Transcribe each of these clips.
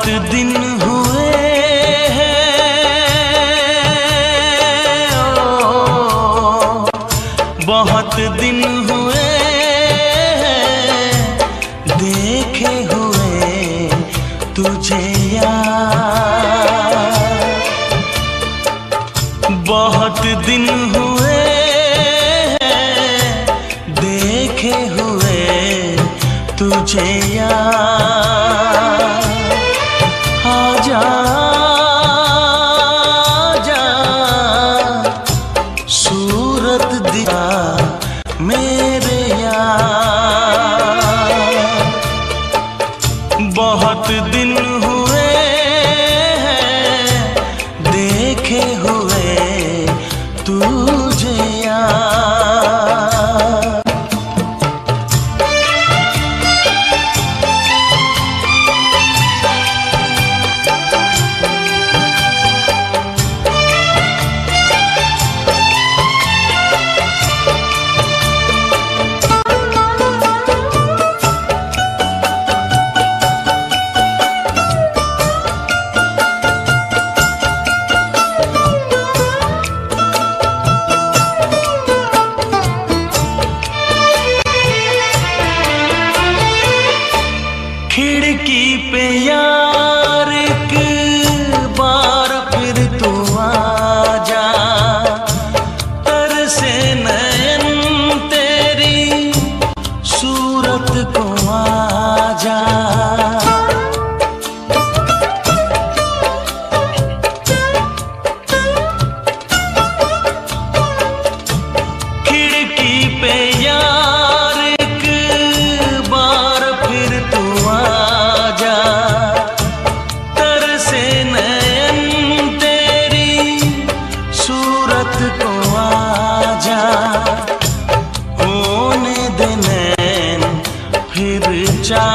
बहुत दिन हुए बहुत दिन हुए देखे हुए तुझे यार। बहुत दिन हुए देखे हुए तुझे यार। आजा आजा सूरत दिखा मेरे यार। बहुत दिन हुए देखे हुए तुझे यार। खिड़की पे यार एक बार फिर तू आजा। तरसे नयन तेरी सूरत को आजा। खिड़की पे यार एक बार फिर तू आजा। तरसे नयन तेरी सूरत को आजा। होने दे नैन फिर चार।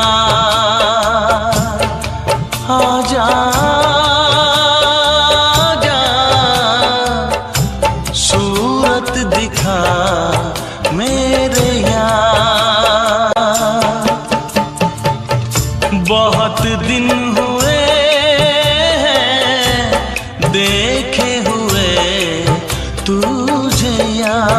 आजा आजा सूरत दिखा मेरे यार। बहुत दिन हुए देखे हुए तुझे यार।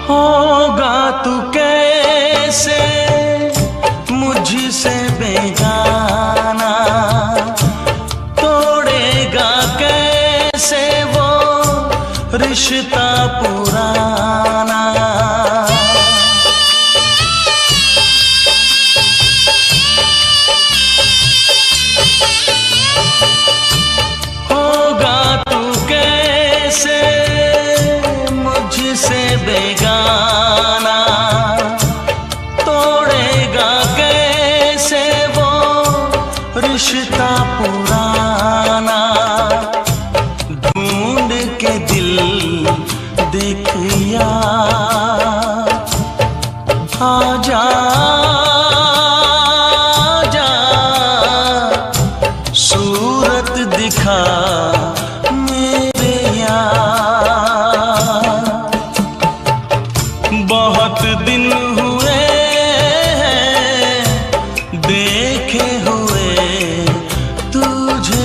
होगा तू कैसे मुझसे बेगाना। तोड़ेगा कैसे वो रिश्ता पुराना। होगा तू कैसे मुझसे बेगाना। तोड़ेगा कैसे वो रिश्ता पुराना। ढूंढ के दिल देख यार। आजा आजा सूरत दिखा मेरे यार। बहुत दिन हुए देखे हुए तुझे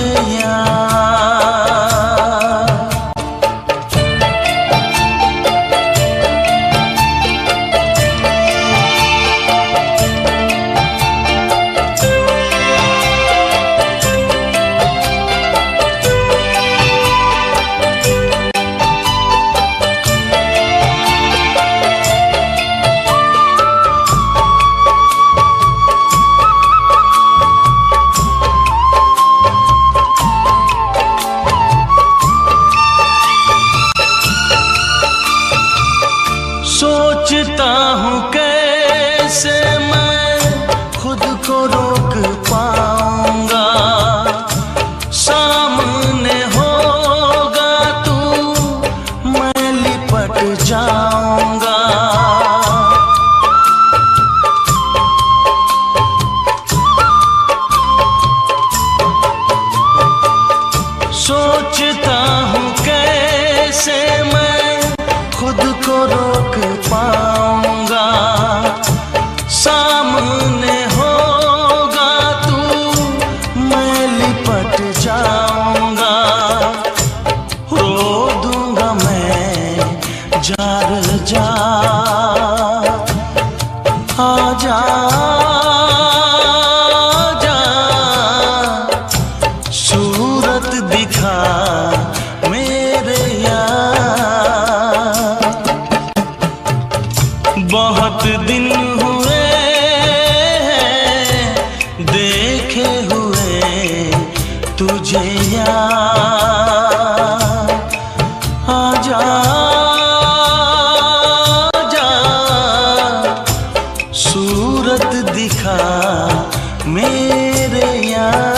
सोचता हूँ कैसे मैं खुद को रोक पाऊंगा, सामने होगा तू मैं लिपट जाऊंगा, रो दूंगा मैं जार जा, आजा जा, सूरत दिखा मेरे यार। बहुत दिन हुए हैं देखे हुए तुझे यार, आजा जा, सूरत दिखा मेरे यार।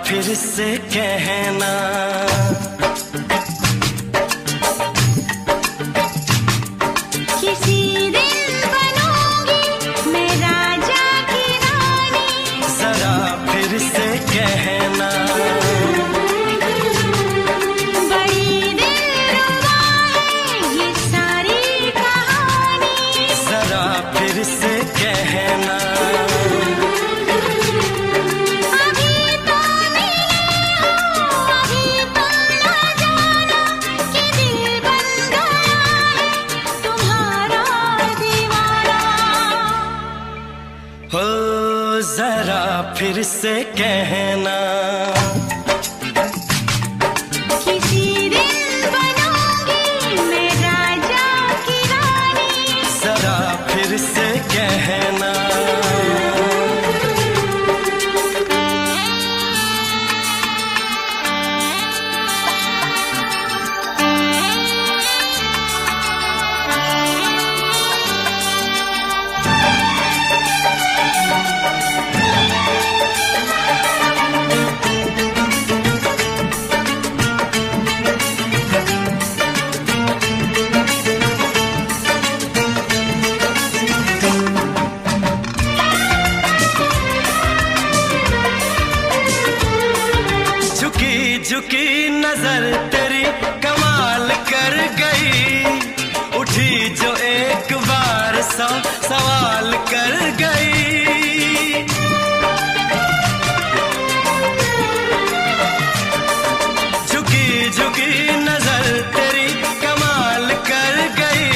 फिर से कहना किसी दिन बनूंगी मैं राजा की रानी, जरा फिर से कहना बड़ी दिलरुबा है ये सारी कहानी, जरा फिर से कहना हो, जरा फिर से कहना किसी दिन बनूंगी मैं राजा की रानी, जरा फिर से कहना झुकी नजर तेरी कमाल कर गई, उठी जो एक बार सौ सवाल कर गई, झुकी झुकी नजर तेरी कमाल कर गई,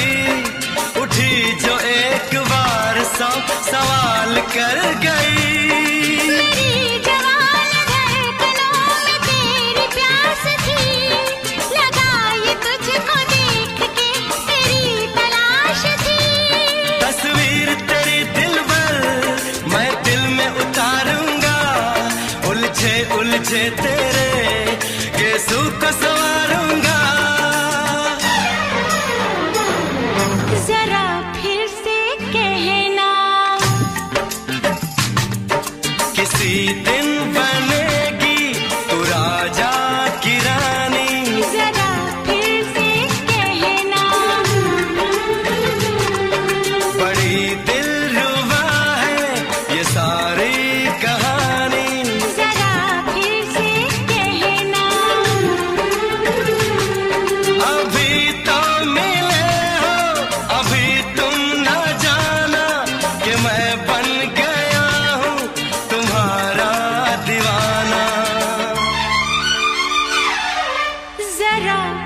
उठी जो एक बार सौ सवाल कर गई। उलझे तेरे केसू को संवारूंगा,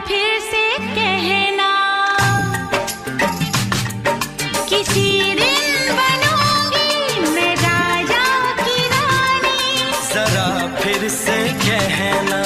फिर से कहना, किसी दिन बनूंगी मैं राजा की रानी। जरा फिर से कहना,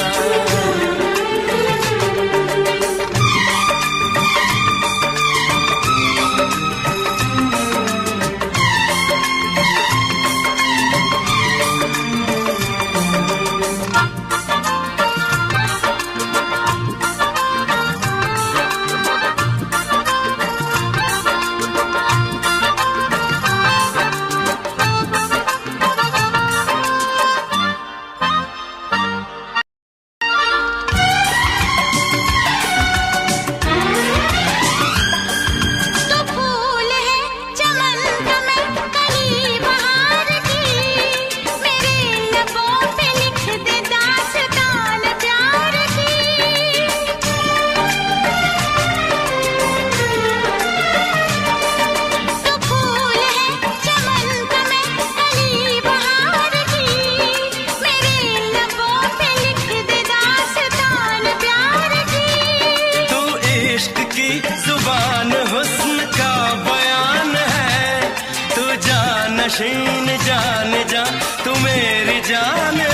नशीन जान जा तू मेरी जान है।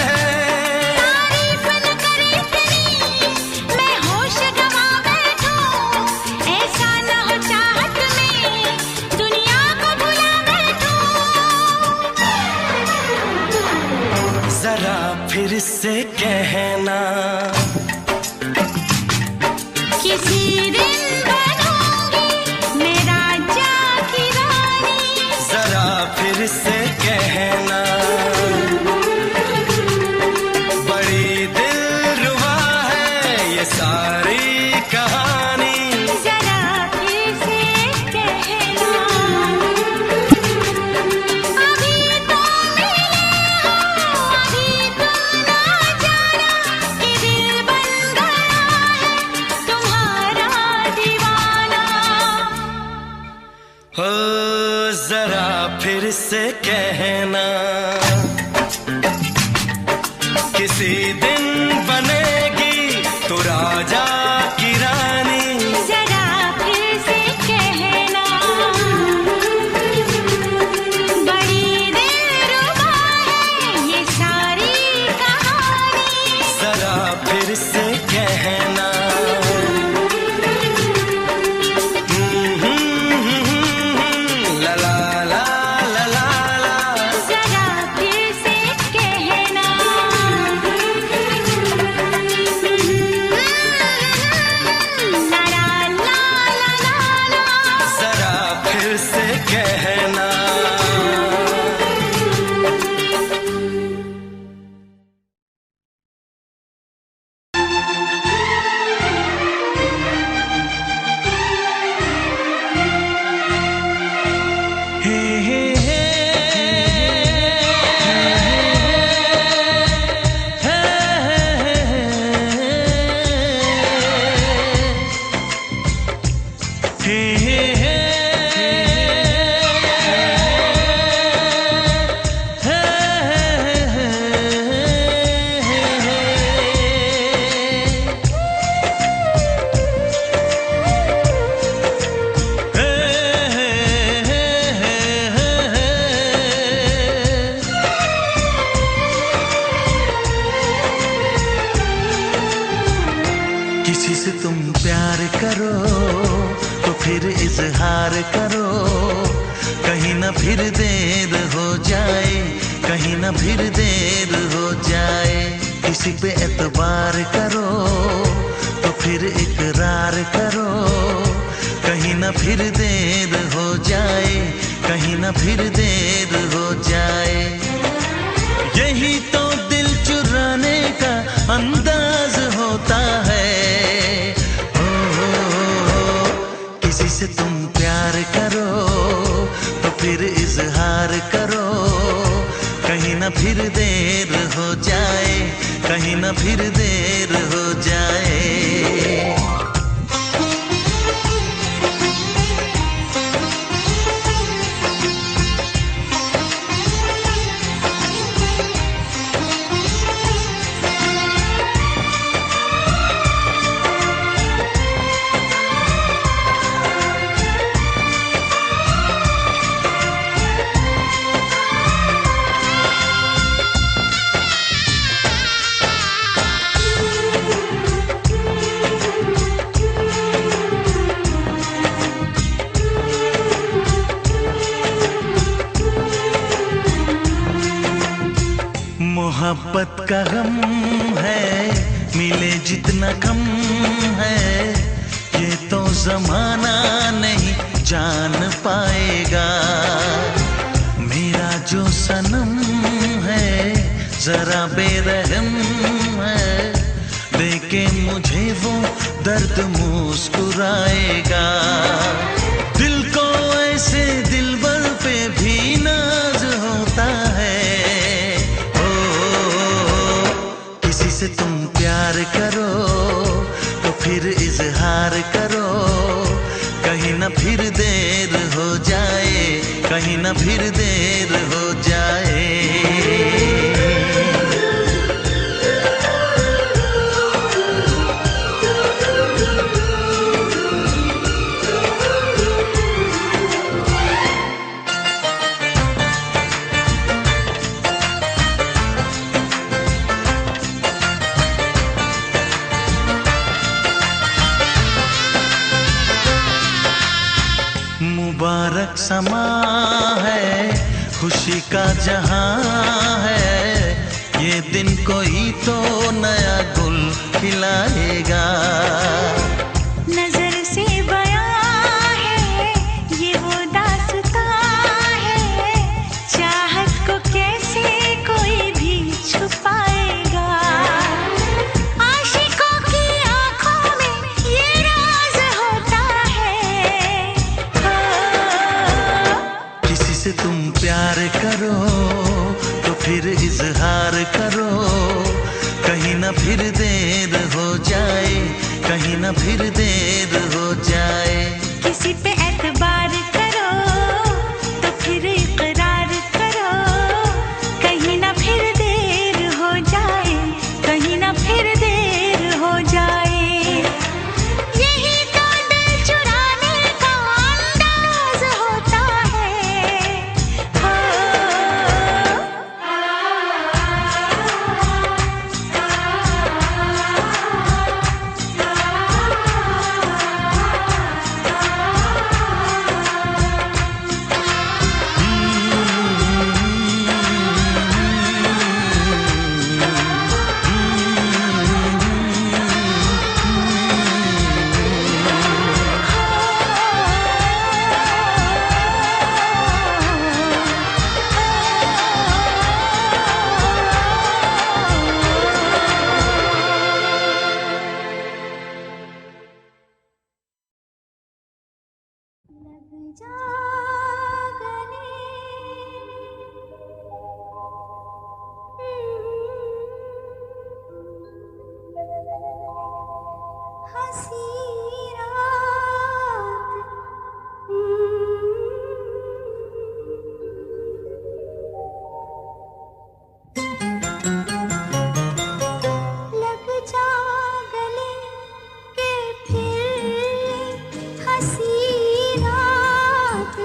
तारीफ न करे तेरी मैं होश गवा बैठूं, ऐसा न हो चाहत में दुनिया को भुला बैठूं। जरा फिर से कहना, किसी दिन बनूंगी मैं राजा की रानी। जरा फिर से कहना, बड़ी दिलरुबा है ये सारी कहानी। जरा फिर से कहना, अभी तो मिले हो, अभी तुम ना जाना कि दिल बन गया है तुम्हारा दीवाना। हो जरा फिर से कहना, किसी दिन बनेगी तू राजा की रानी। जरा फिर से कहना, बड़ी दिलरुबा है ये सारी कहानी। जरा फिर से कहना, ला ला ला ला ला ला। जरा फिर से कहना, ला ला ला ला ला ला। जरा फिर से कहना, किसी से तुम प्यार करो तो फिर इजहार करो, कहीं ना फिर देर हो जाए, कहीं ना फिर देर हो जाए। किसी पे एतबार करो तो फिर इकरार करो, कहीं ना फिर देर हो जाए, कहीं ना फिर देर हो जाए। यही तो दिल चुराने का अंदाज होता है। किसी से तुम प्यार करो तो फिर इजहार करो, कहीं ना फिर देर हो जाए, कहीं ना फिर देर हो जाए। मोहब्बत का गम है, मिले जितना कम है, ये तो जमाना नहीं जान पाएगा। मेरा जो सनम है जरा बेरहम है, देखे मुझे वो दर्द मुस्कुराएगा। दिल को ऐसे दिलबर पे भी नाज होता है। ओ, किसी से तुम प्यार करो तो फिर इजहार करो, कहीं ना फिर देर हो जाए, कहीं ना फिर देर हो जाए। मुबारक समा है, खुशी का जहां है, ये दिन कोई तो नया गुल खिलाएगा। नजर से बयां है ये वो दास्तां है, चाहत को कैसे कोई भी छुपाएगा। आशिकों की आंखों में ये राज होता है। किसी से तुम प्यार करो तो फिर इजहार करो, कहीं ना फिर देर हो जाए, कहीं ना फिर देर हो जाए। किसी पे एतबार करो तो फिर इकरार करो, कहीं ना फिर देर हो जाए, कहीं ना फिर देर हो जाए। यही तो दिल चुराने का अंदाज होता है। हो लग जा गले, हंसी रात, लग जा गले के फिर हंसी रात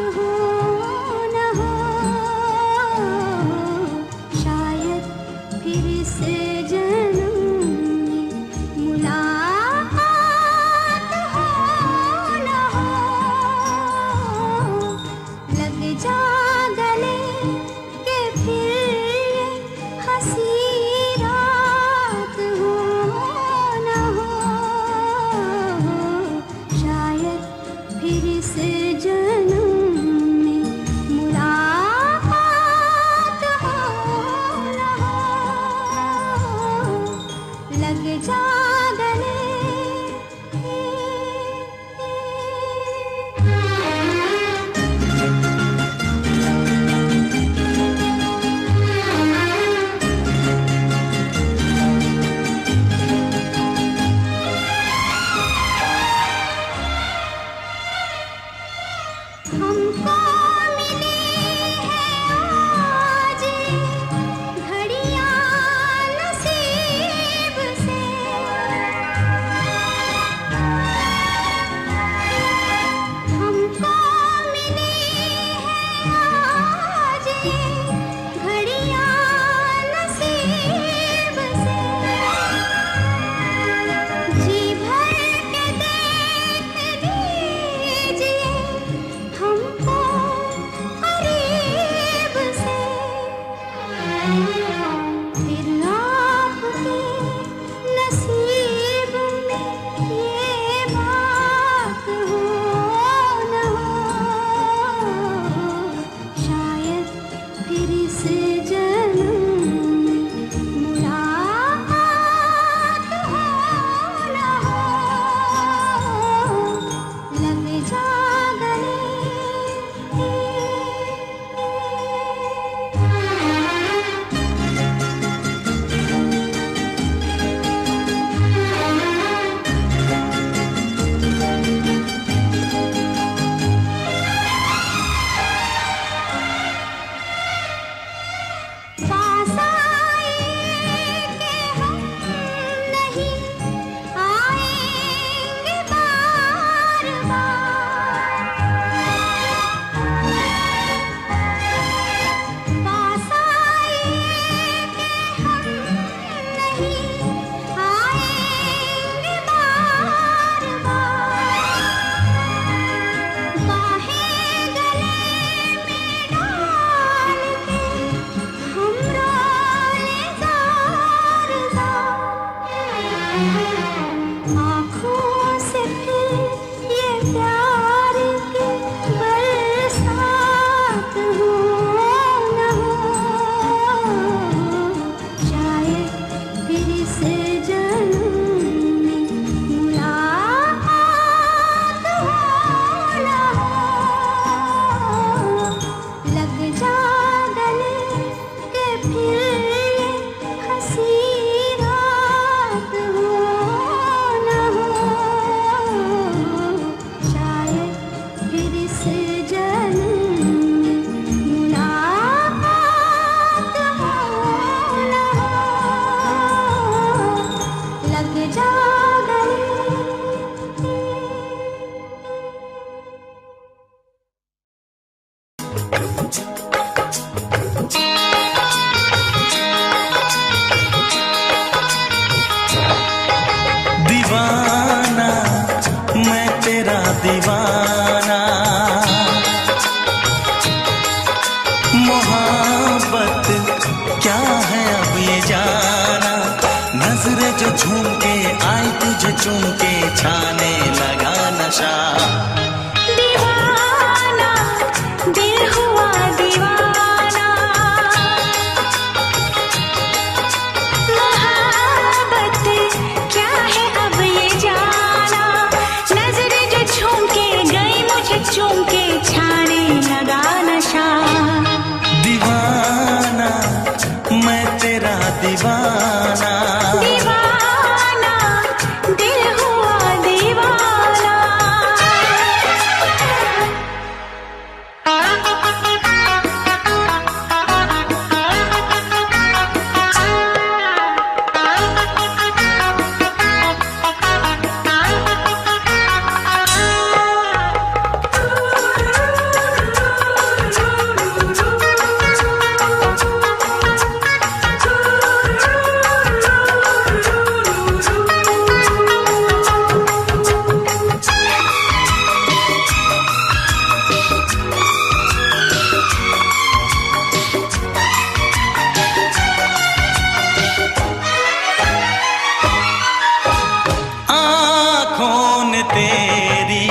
तेरी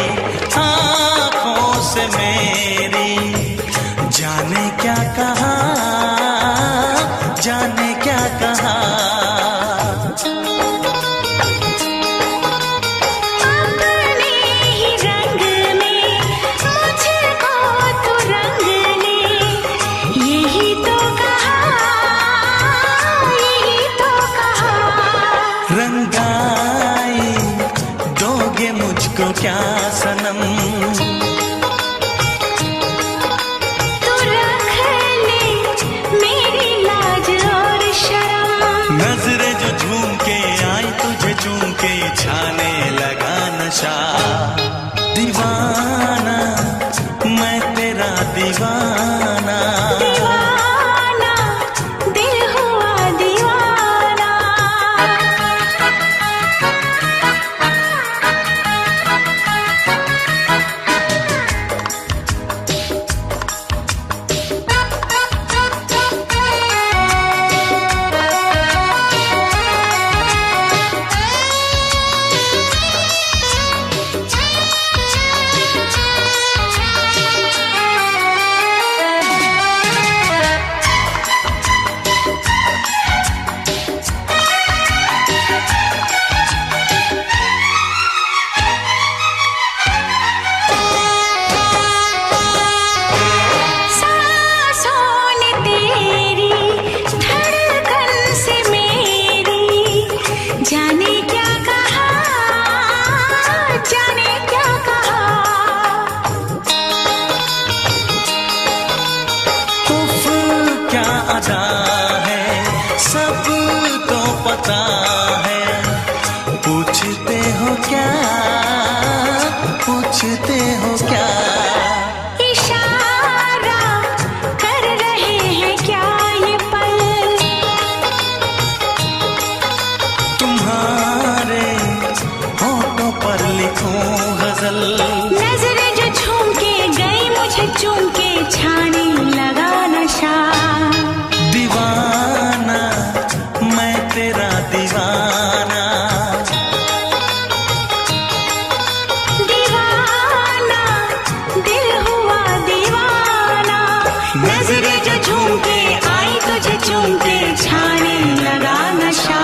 आँखों से मेरी, जाने क्या कहा, जाने क्या कहा। अपने ही रंग में मुझको तो रंग ले, यही तो कहा, यही तो कहा। रंगाई दोगे मुझको क्या सनम, तू रख ले मेरी लाज और शर्म। नजरें जो झूम के आई तुझे चूम के, छाने लगा नशा। दीवाना मैं तेरा दीवाना, दीवाना दिल हुआ दीवाना। सांसों ने तेरी धड़कन से मेरी, जाने क्या कहा, जाने क्या कहा। उफ क्या अदा है, सबको पता है। पूछते हो क्या, पूछते हो क्या। इशारा कर रहे हैं क्या ये पल, तुम्हारे होठों पर लिखूं गजल। नजरें जो झूम के गई मुझे चूम के, छाने लगा नशा। दीवाना मैं तेरा दीवाना, दीवाना दिल हुआ दीवाना। नजरें जो झूम के आई तुझे चूम के, छाने लगा नशा।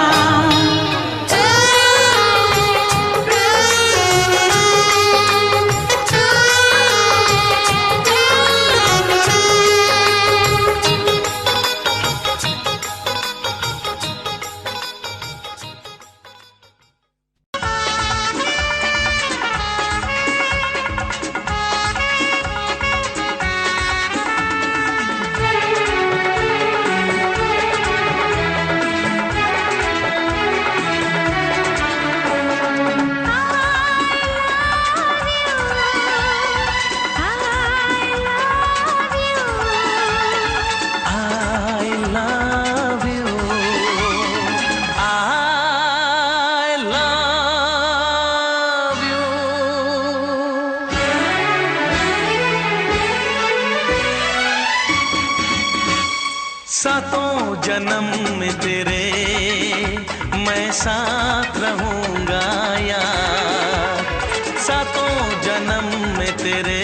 I love you, I love you। सातों जन्म में तेरे मैं साथ रहूंगा यार, सातों जन्म में तेरे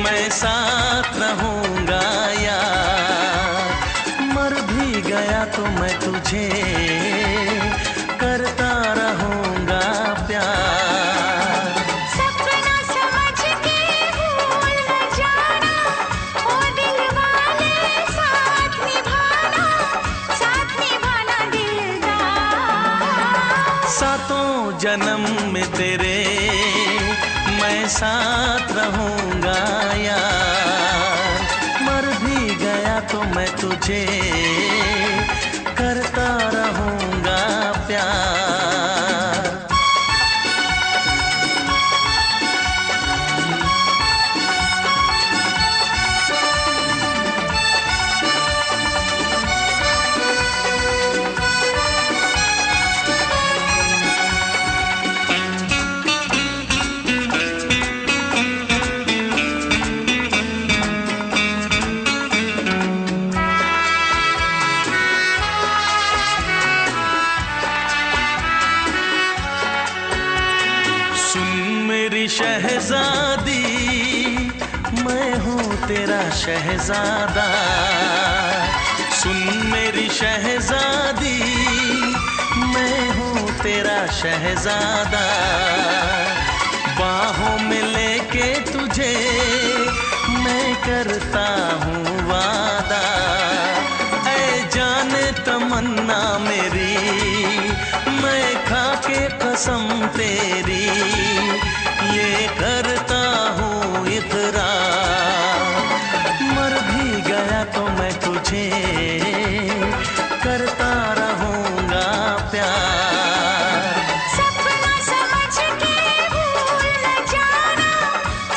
मैं साथ रहूंगा यार। मर भी गया तो मैं तुझे करता रहूंगा प्यार। सपना समझ के भूल न जाना, ओ दिल वाले साथ निभाना दिलदार। सातों जन्म में तेरे मैं साथ रहूंगा यार। मर भी गया तो मैं तुझे करता रहूंगा प्यार। मेरी शहजादी, मैं हूँ तेरा शहजादा। सुन मेरी शहजादी, मैं हूँ तेरा शहजादा। बाहों में लेके तुझे मैं करता हूँ वादा। ऐ जाने तमन्ना मेरी, मैं खा के कसम तेरी ये करता हूँ इकरार। मर भी गया तो मैं तुझे करता रहूँगा प्यार। सपना समझ के भूल न जाना,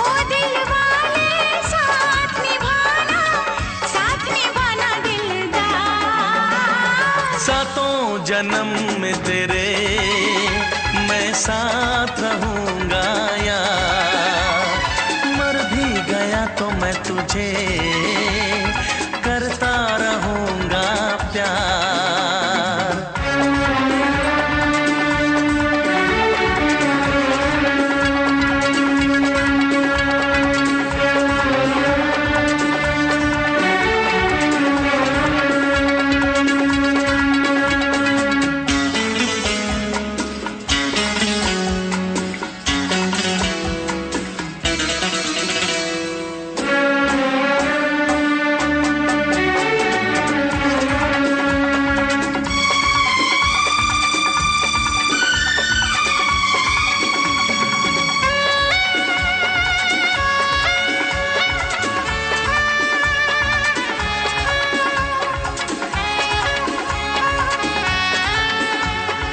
ओ दिल वाले साथ निभाना दिलदार। सातों जन्म में तेरे मैं साथ रहूँगा यार। मर भी गया तो मैं तुझे करता रहूँगा प्यार।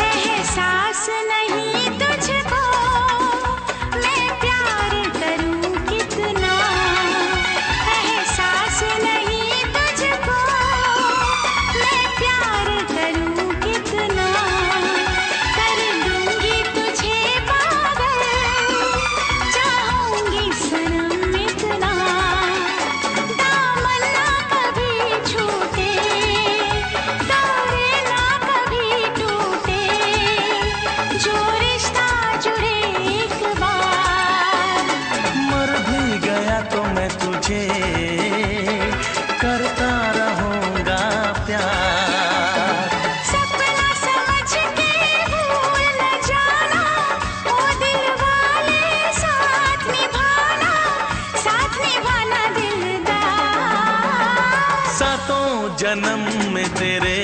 एहसास नहीं तुझको मैं प्यार करूं कितना, एहसास नहीं तुझको मैं प्यार करूं कितना। कर दूंगी तुझे पागल, चाहूंगी सनम इतना। दामन ना कभी छूटे, तारे ना कभी टूटे, जो रिश्ता जुड़े एक बार। मर भी गया तो मैं तुझे करता रहूँगा प्यार। सपना समझ के भूल न जाना, ओ दिल वाले साथ निभाना दिलदार। सातों जन्म में तेरे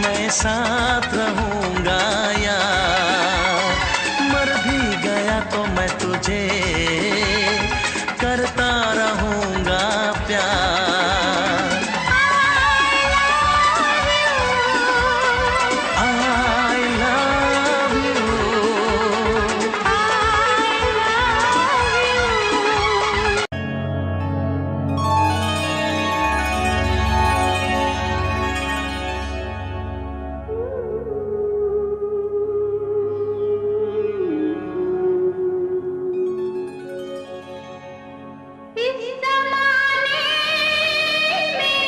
मैं साथ रहूँगा यार। मर भी गया तो मैं तुझे करता रहूँगा प्यार। I love you। इस ज़माने में,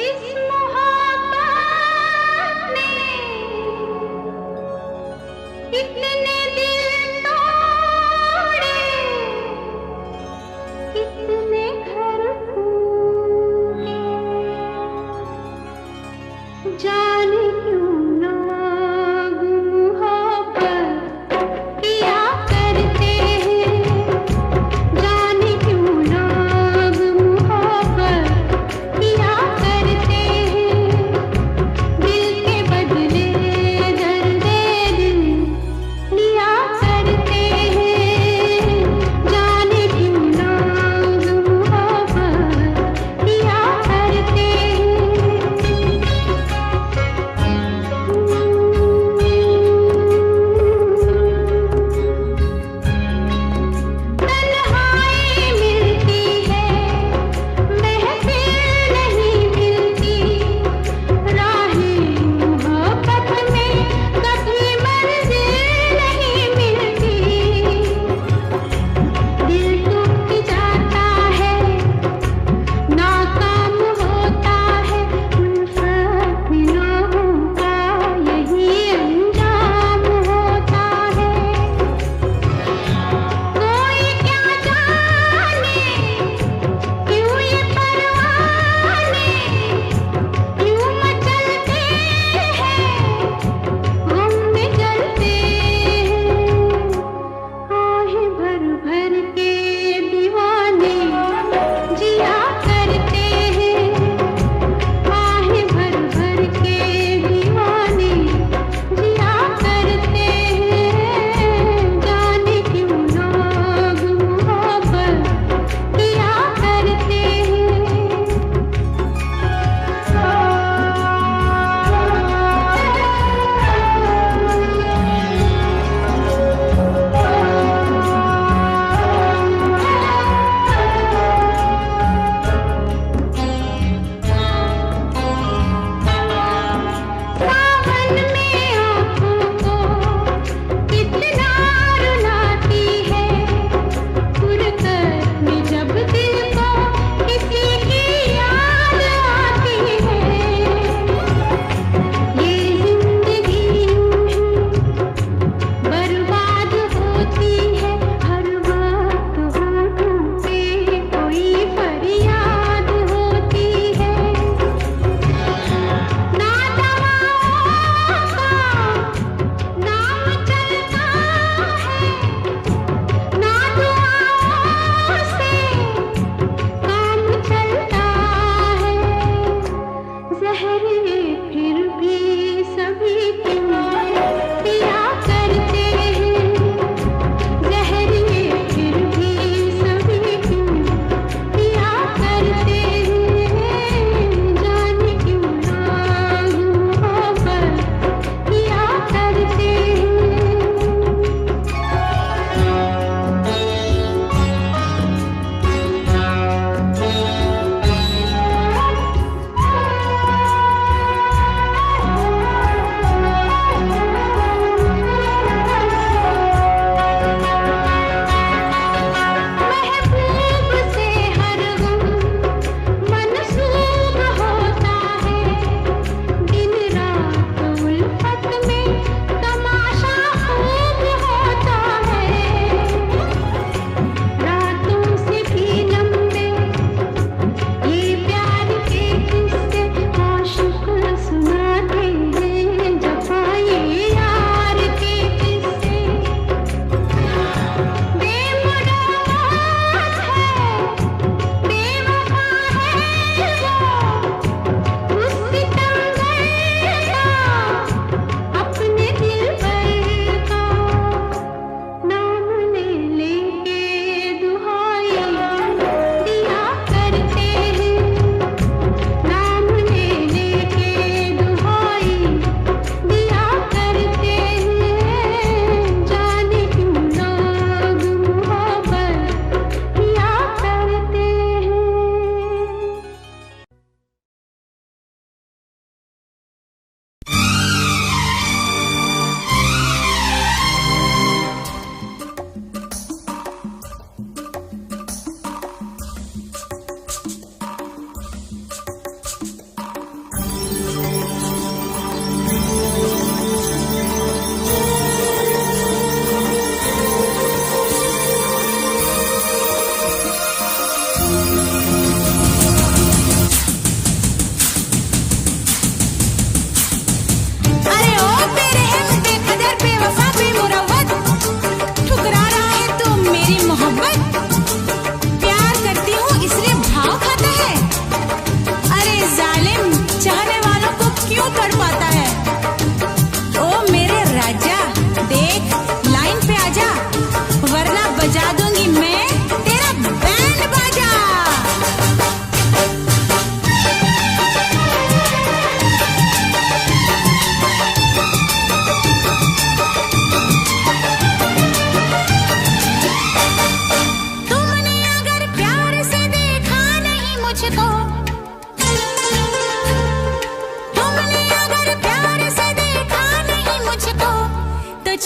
इस मोहब्बत में कितने दिल तोड़े, कितने घर फूटे। जाने क्यों लोग मोहब्बत किया करते हैं, जाने क्यों लोग मोहब्बत किया करते हैं। दिल के बदले दर्द दिल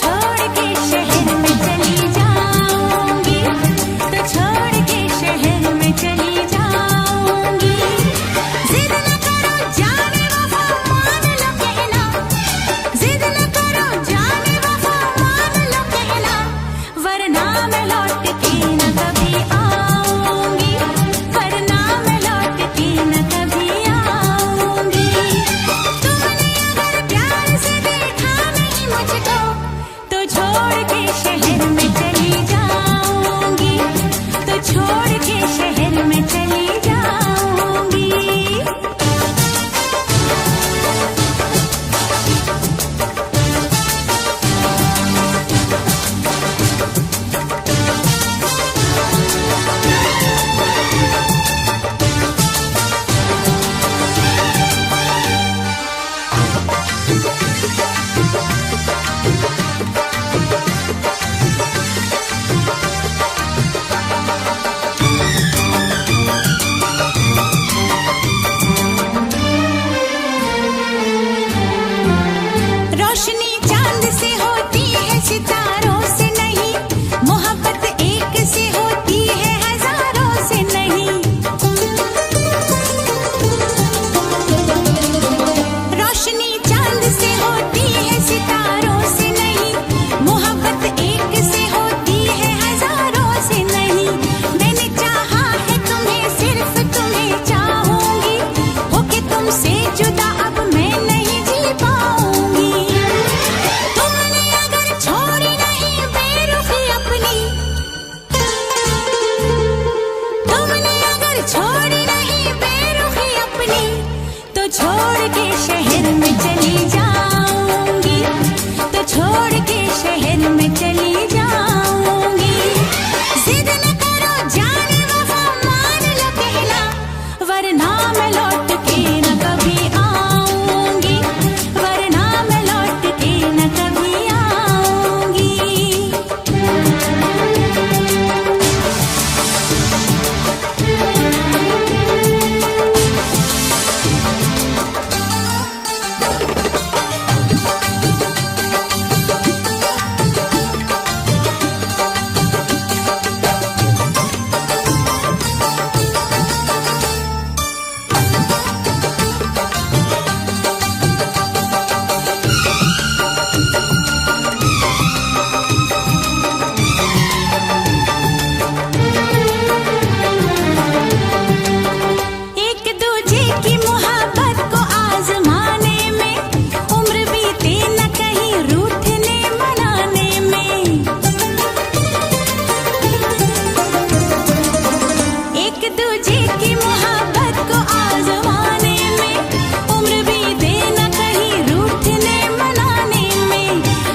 छोड़ के शहर में चली जाऊंगी, तो छोड़ के शहर में चली जाऊंगी। जिद न करो जाने वफा मान लो कहना, जिद न करो जाने वफा मान लो कहना, वरना मैं लौट के न कभी आऊंगी, वरना मैं लौट के न कभी आऊंगी। तुमने अगर प्यार से देखा नहीं मुझको, तो छोड़ के शहर में चली जाऊंगी, तो छोड़ के शहर में चली जाऊंगी। रोशनी चांद से होती है सितारों से नहीं, मोहब्बत एक से होती है हजारों से नहीं। रोशनी चांद से होती है सितारों से नहीं, मोहब्बत एक से होती है हजारों से नहीं। मैंने चाहा है तुम्हें, सिर्फ तुम्हें चाहूंगी, होके तुमसे जुदा अब मैं नहीं जी पाऊंगी। तुमने अगर छोड़ी नहीं बेरुखी अपनी, तुमने अगर छोड़ी नहीं बेरुखी अपनी, तो छोड़ के शहर में चली जाऊंगी, तो छोड़ के शहर में चली जाऊंगी। जिद न करो जाने वफा मान लो कहना, वरना मैं लौट के न कभी आऊंगी, वरना मैं लौट के न कभी आऊंगी। एक दूजे की मोहब्बत को आजमाने में, उम्र बीते न कहीं रूठने मनाने में। एक दूजे की मोहब्बत को आजमाने में, उम्र बीते न कहीं रूठने मनाने में।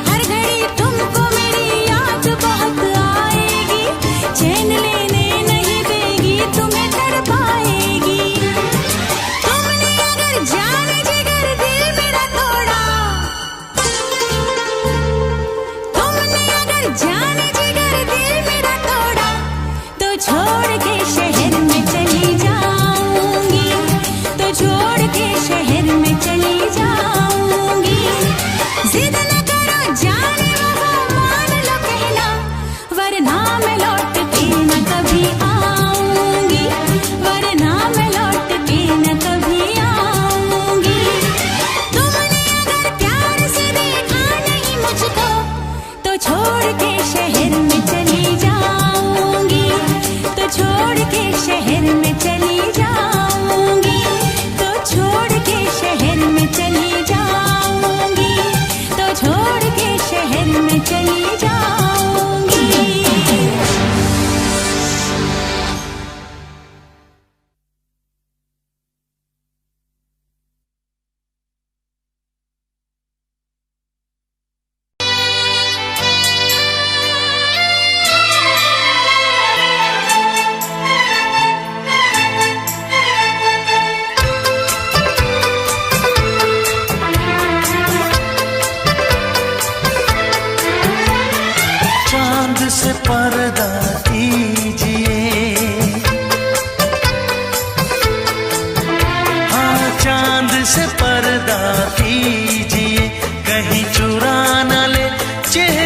हर घड़ी तुमको मेरी याद बहुत आएगी, चैन लेने नहीं देगी, तुम्हें तड़पाएगी। तुमने अगर जाने जिगर दिल मेरा तोड़ा, तुमने अगर जाने जिगर दिल मेरा तोड़ा, तो छोड़ के शहर में चली जाऊंगी, तो छोड़ के शहर में चली जाऊंगी। जिद न करो जाने वफा मान लो कहना, वरना मैं लौट के न कभी आऊंगी, वरना मैं लौट के न कभी आऊंगी। तुमने अगर प्यार से देखा नहीं मुझको, तो छोड़ के शहर में चली जाऊंगी, तो छोड़ के शहर में चली जाऊंगी, तो छोड़ के शहर में चली जाऊंगी, तो छोड़ के शहर में चली जाऊंगी। से पर्दा कीजिए, हाँ चांद से पर्दा कीजिए, कहीं चुरा न ले चेहरा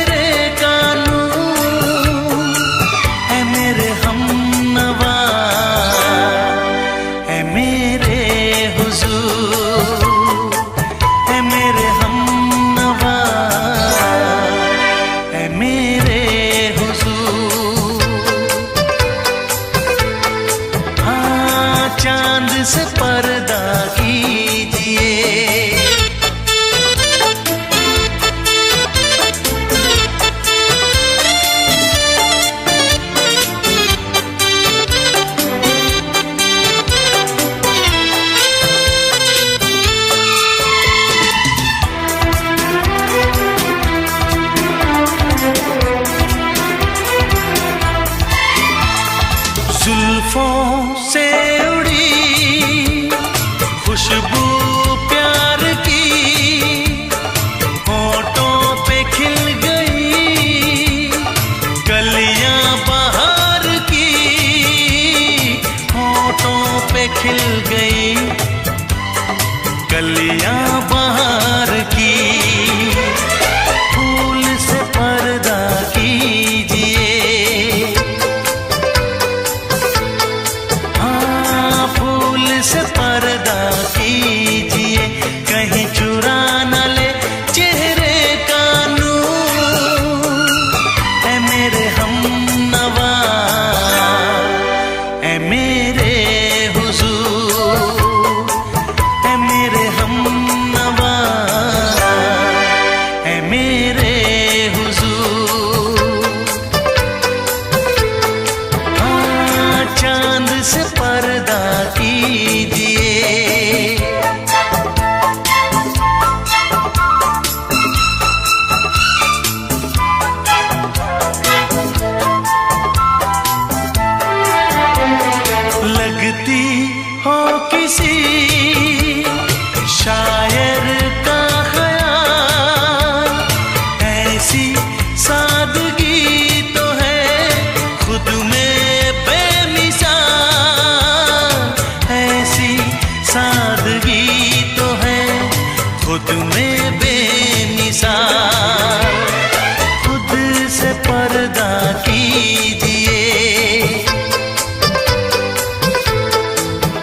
से पर्दा कीजिए,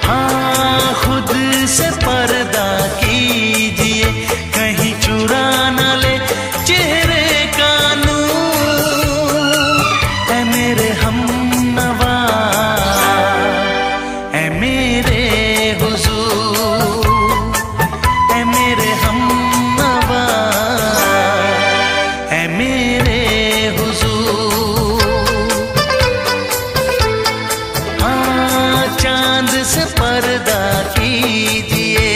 हाँ खुद से पर्दा कीजिए, कहीं चुरा न ले चेहरे का नूर। ऐ मेरे हमनवा, ऐ मेरे हुजूर, ऐ मेरे हमनवा, ऐ मेरे हुजूर। हाँ चांद से पर्दा कीजिए,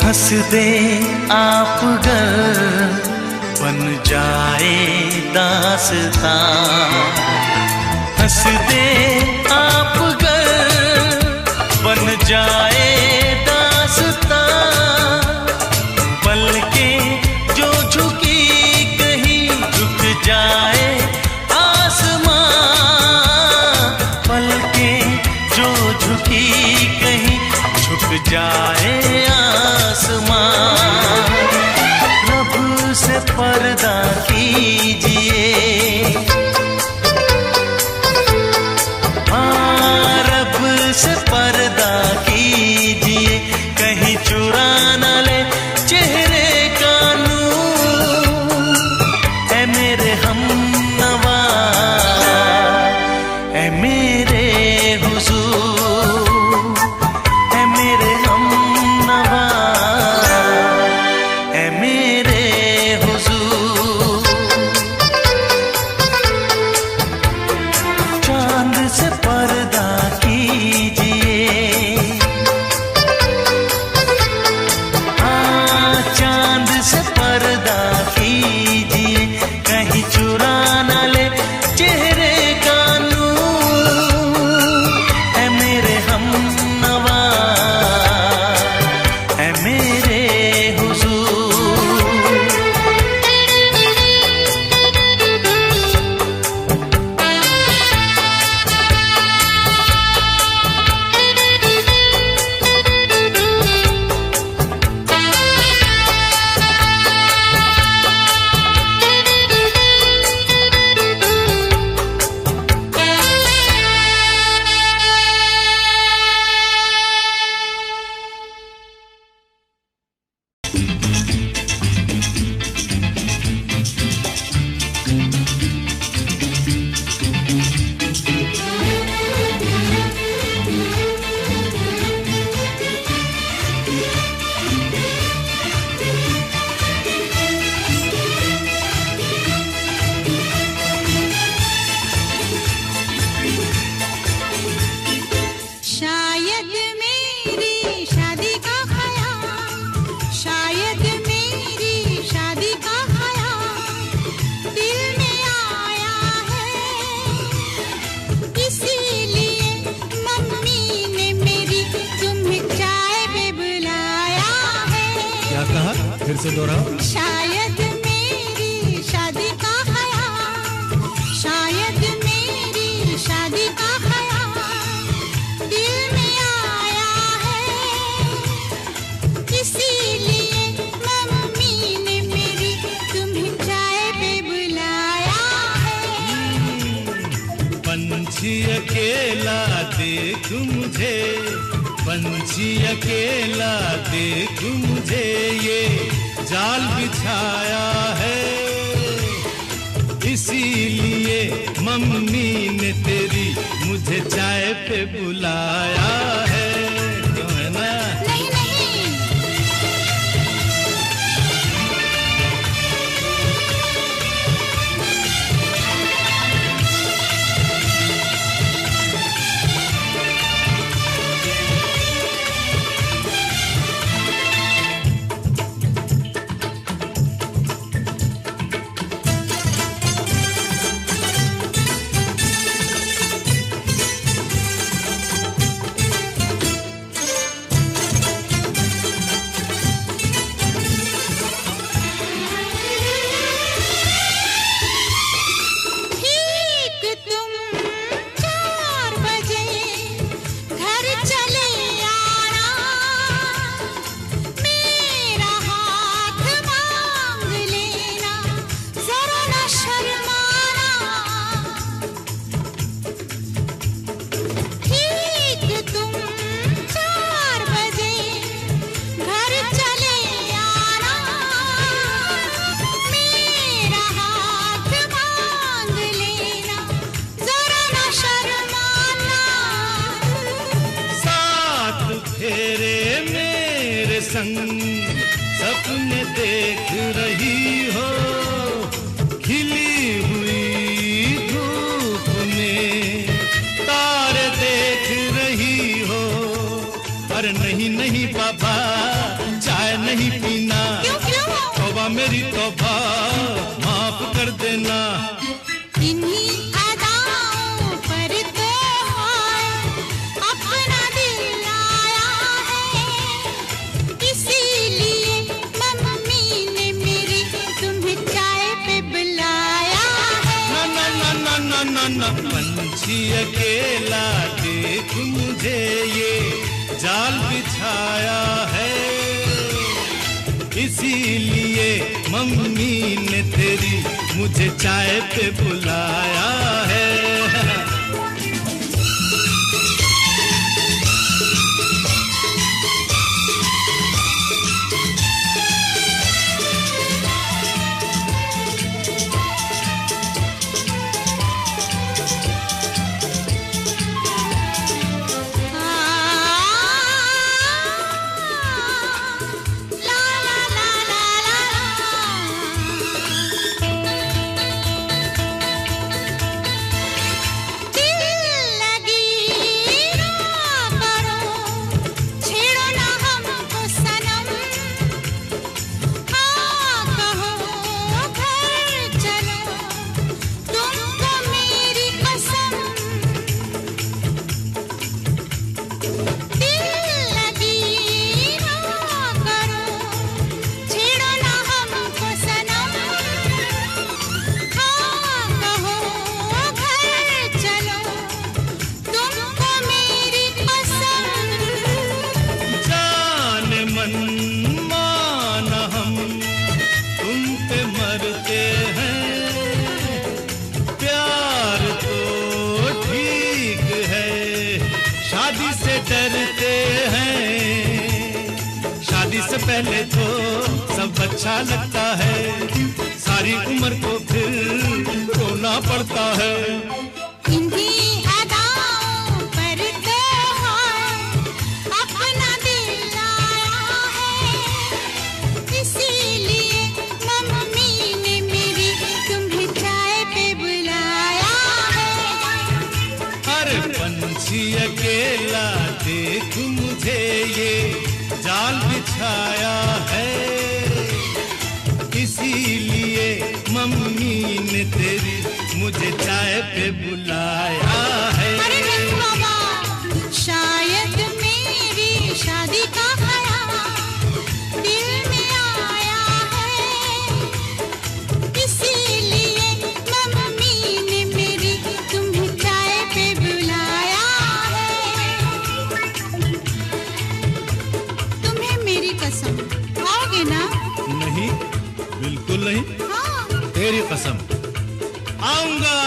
हंस दे आप गर बन जाए दास्तां, हंस दे आप गर बन जाए दास्तां। पलकें जो झुकी कहीं झुक जाए आसमां, पलकें जो झुकी कहीं झुक जाए आसमां। रब से पर्दा कीजिए, हाँ रब से पर्दा कीजिए, कहीं चुरा न ले चेहरे का नूर। ऐ मेरे हमनवा, ऐ मेरे हुजूर, ऐ मेरे हमनवा, ऐ मेरे हुजूर। चांद से पर्दा कीजिए, हाँ चांद से पर्दा कीजिए, कहीं चुरा न ले चेहरे का नूर। ऐ मेरे हमनवा, ऐ मेरे हुजूर। शायद मेरी शादी का ख्याल, शायद मेरी शादी का ख्याल दिल में आया है। इसीलिए मम्मी ने मेरी तुम्हें चाय पे बुलाया है। क्या कहा, फिर से दोहराओ। शायद मेरी शादी का ख्याल, शायद मेरी शादी का ख्याल दिल में आया है। इसीलिए मम्मी ने मेरी तुम्हें चाय पे बुलाया है। पंछी अकेला देख मुझे, पंछी अकेला देख मुझे, ये जाल बिछाया है। इसीलिए मम्मी ने तेरी मुझे चाय पे बुलाया है। क्यों है ना? नहीं नहीं, संग सपने देख रही हो, खिली हुई धूप में तारे देख रही हो। अरे नहीं नहीं बाबा, चाय नहीं पीना। तौबा मेरी तौबा, माफ कर देना। इन्हीं अदाओं पर तो अपना दिल आया है, इसीलिए मम्मी ने मेरी तुम्हें चाय पे बुलाया है। ना ना ना ना ना ना ना, पंछी अकेला देख मुझे ये जाल बिछाया है, इसीलिए मम्मी ने तेरी मुझे चाय पे बुलाया है। डरते हैं, शादी से पहले तो सब अच्छा लगता है, सारी उम्र को फिर रोना पड़ता है। इन्हीं अदाओं पर तो अपना दिल आया है, इसीलिए मम्मी ने मेरी तुम्हें चाय पे बुलाया है। अरे पंछी अकेला देख मुझे ये जाल बिछाया है, इसीलिए मम्मी ने तेरी मुझे चाय पे बुलाया है। अरे नहीं बाबा, शायद मेरी शादी का ख्याल दिल में आया है, इसीलिए मम्मी ने मेरी तुम्हें चाय पे बुलाया है। तुम्हें मेरी कसम, आओगे ना? नहीं, बिल्कुल नहीं। हाँ। तेरी कसम, आऊंगा।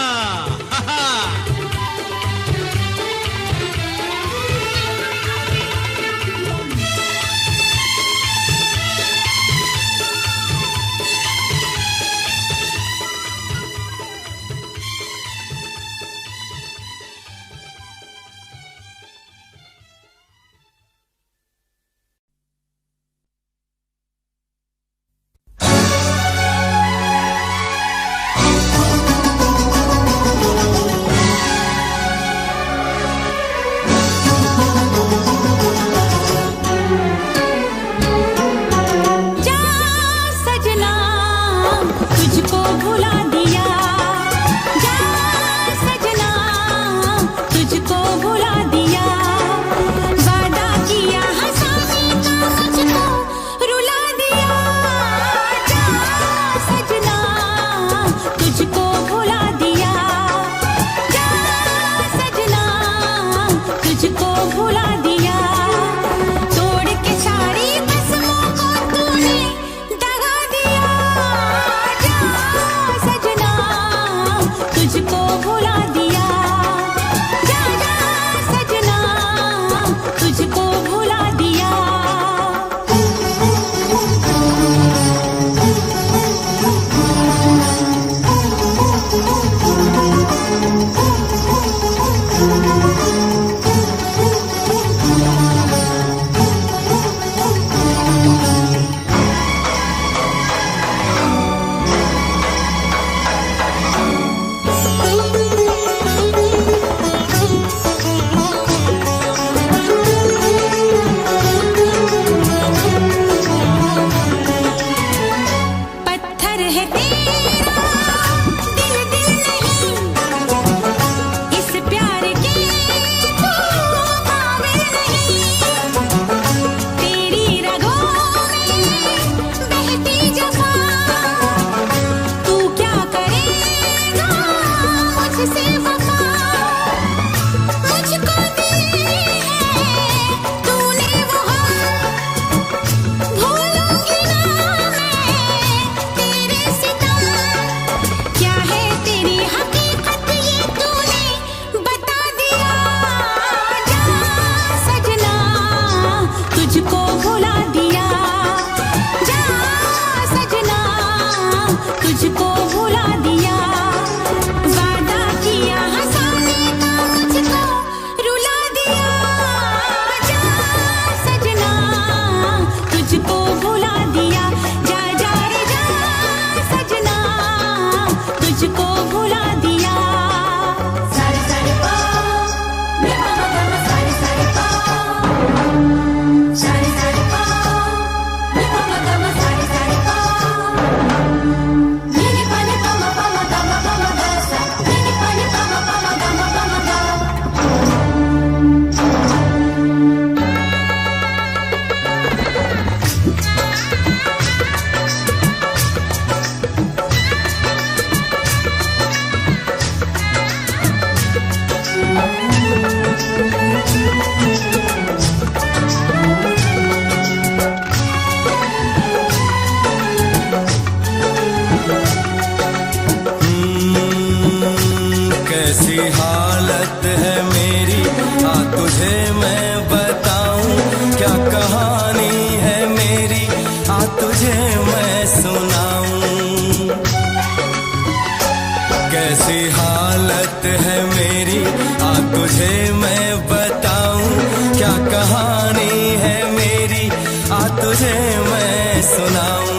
तुझे मैं सुनाऊं।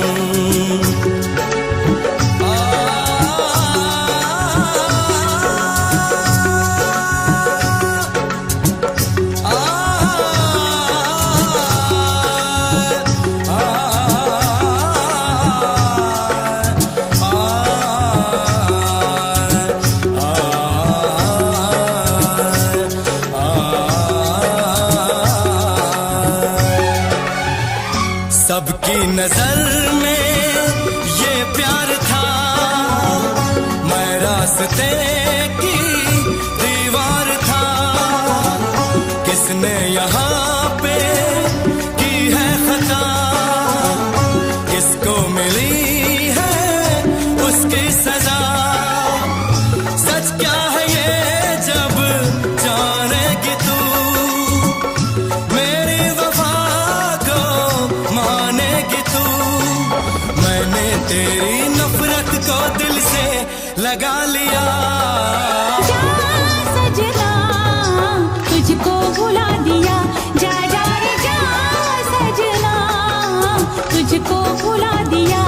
सबकी नजर में ये प्यार था, मैं रास्ते की दीवार था। किसने यहाँ पे की है खता, किसको मिली है उसकी सजा। सच क्या है ये जब जानेगी तू, मेरी वफा को मानेगी तू। मैंने तेरी नफरत को दिल से लगा लिया। जा सजना तुझको भुला दिया, जा जा रे जा सजना तुझको भुला दिया।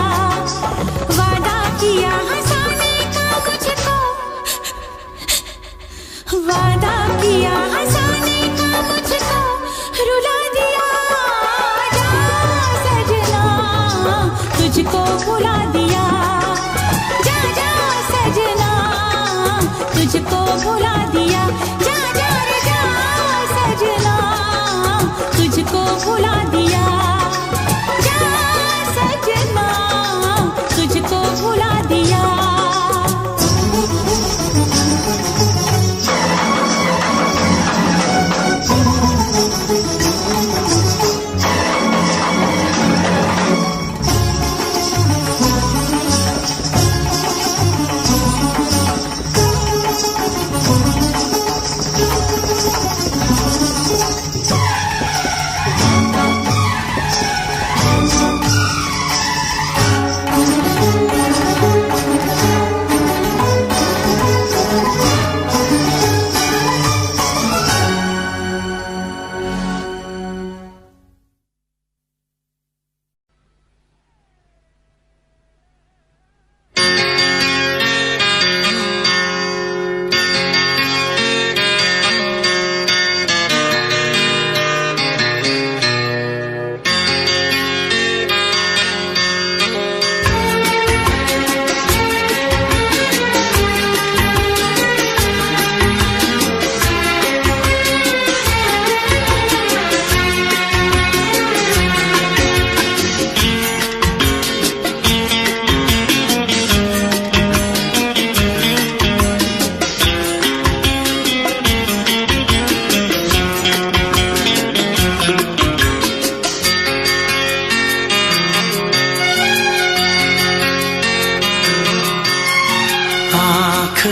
वादा किया हंसाने का मुझको, वादा किया हंसाने का मुझको रुला दिया। जा सजना तुझको भुला दिया, जा जा सजना तुझको भुला दिया। जा जा रे जा सजना तुझको भुला दिया, जा सजना तुझको भुला दिया।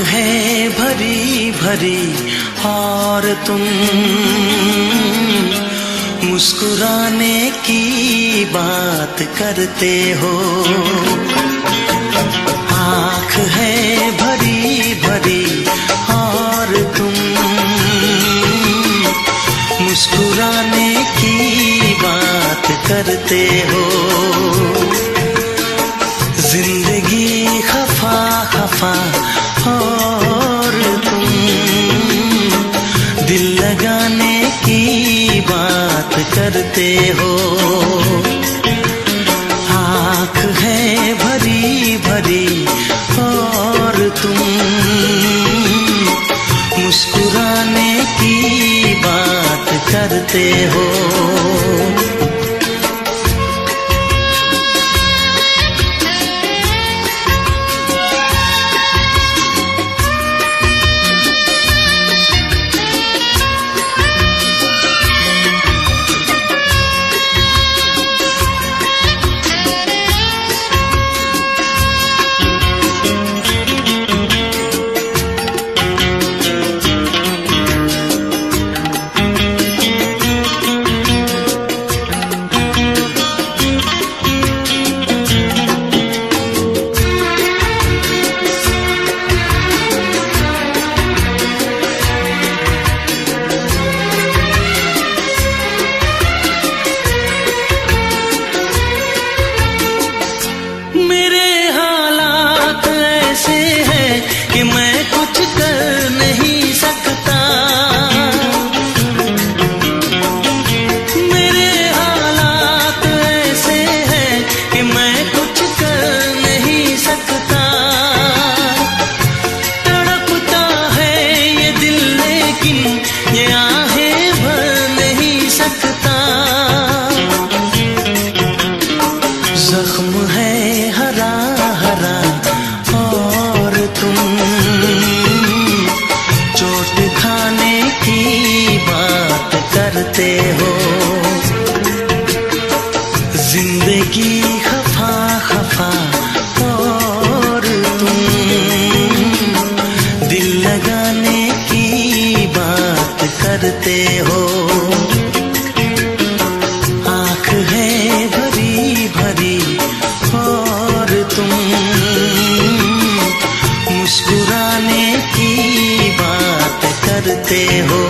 है भरी भरी और तुम मुस्कुराने की बात करते हो। आँख है भरी भरी और तुम मुस्कुराने की बात करते हो। जिंदगी खफा खफा और तुम दिल लगाने की बात करते हो। आँख है भरी भरी और तुम मुस्कुराने की बात करते हो। जिंदगी खफा खफा और तुम दिल लगाने की बात करते हो। आँख है भरी भरी और तुम मुस्कुराने की बात करते हो।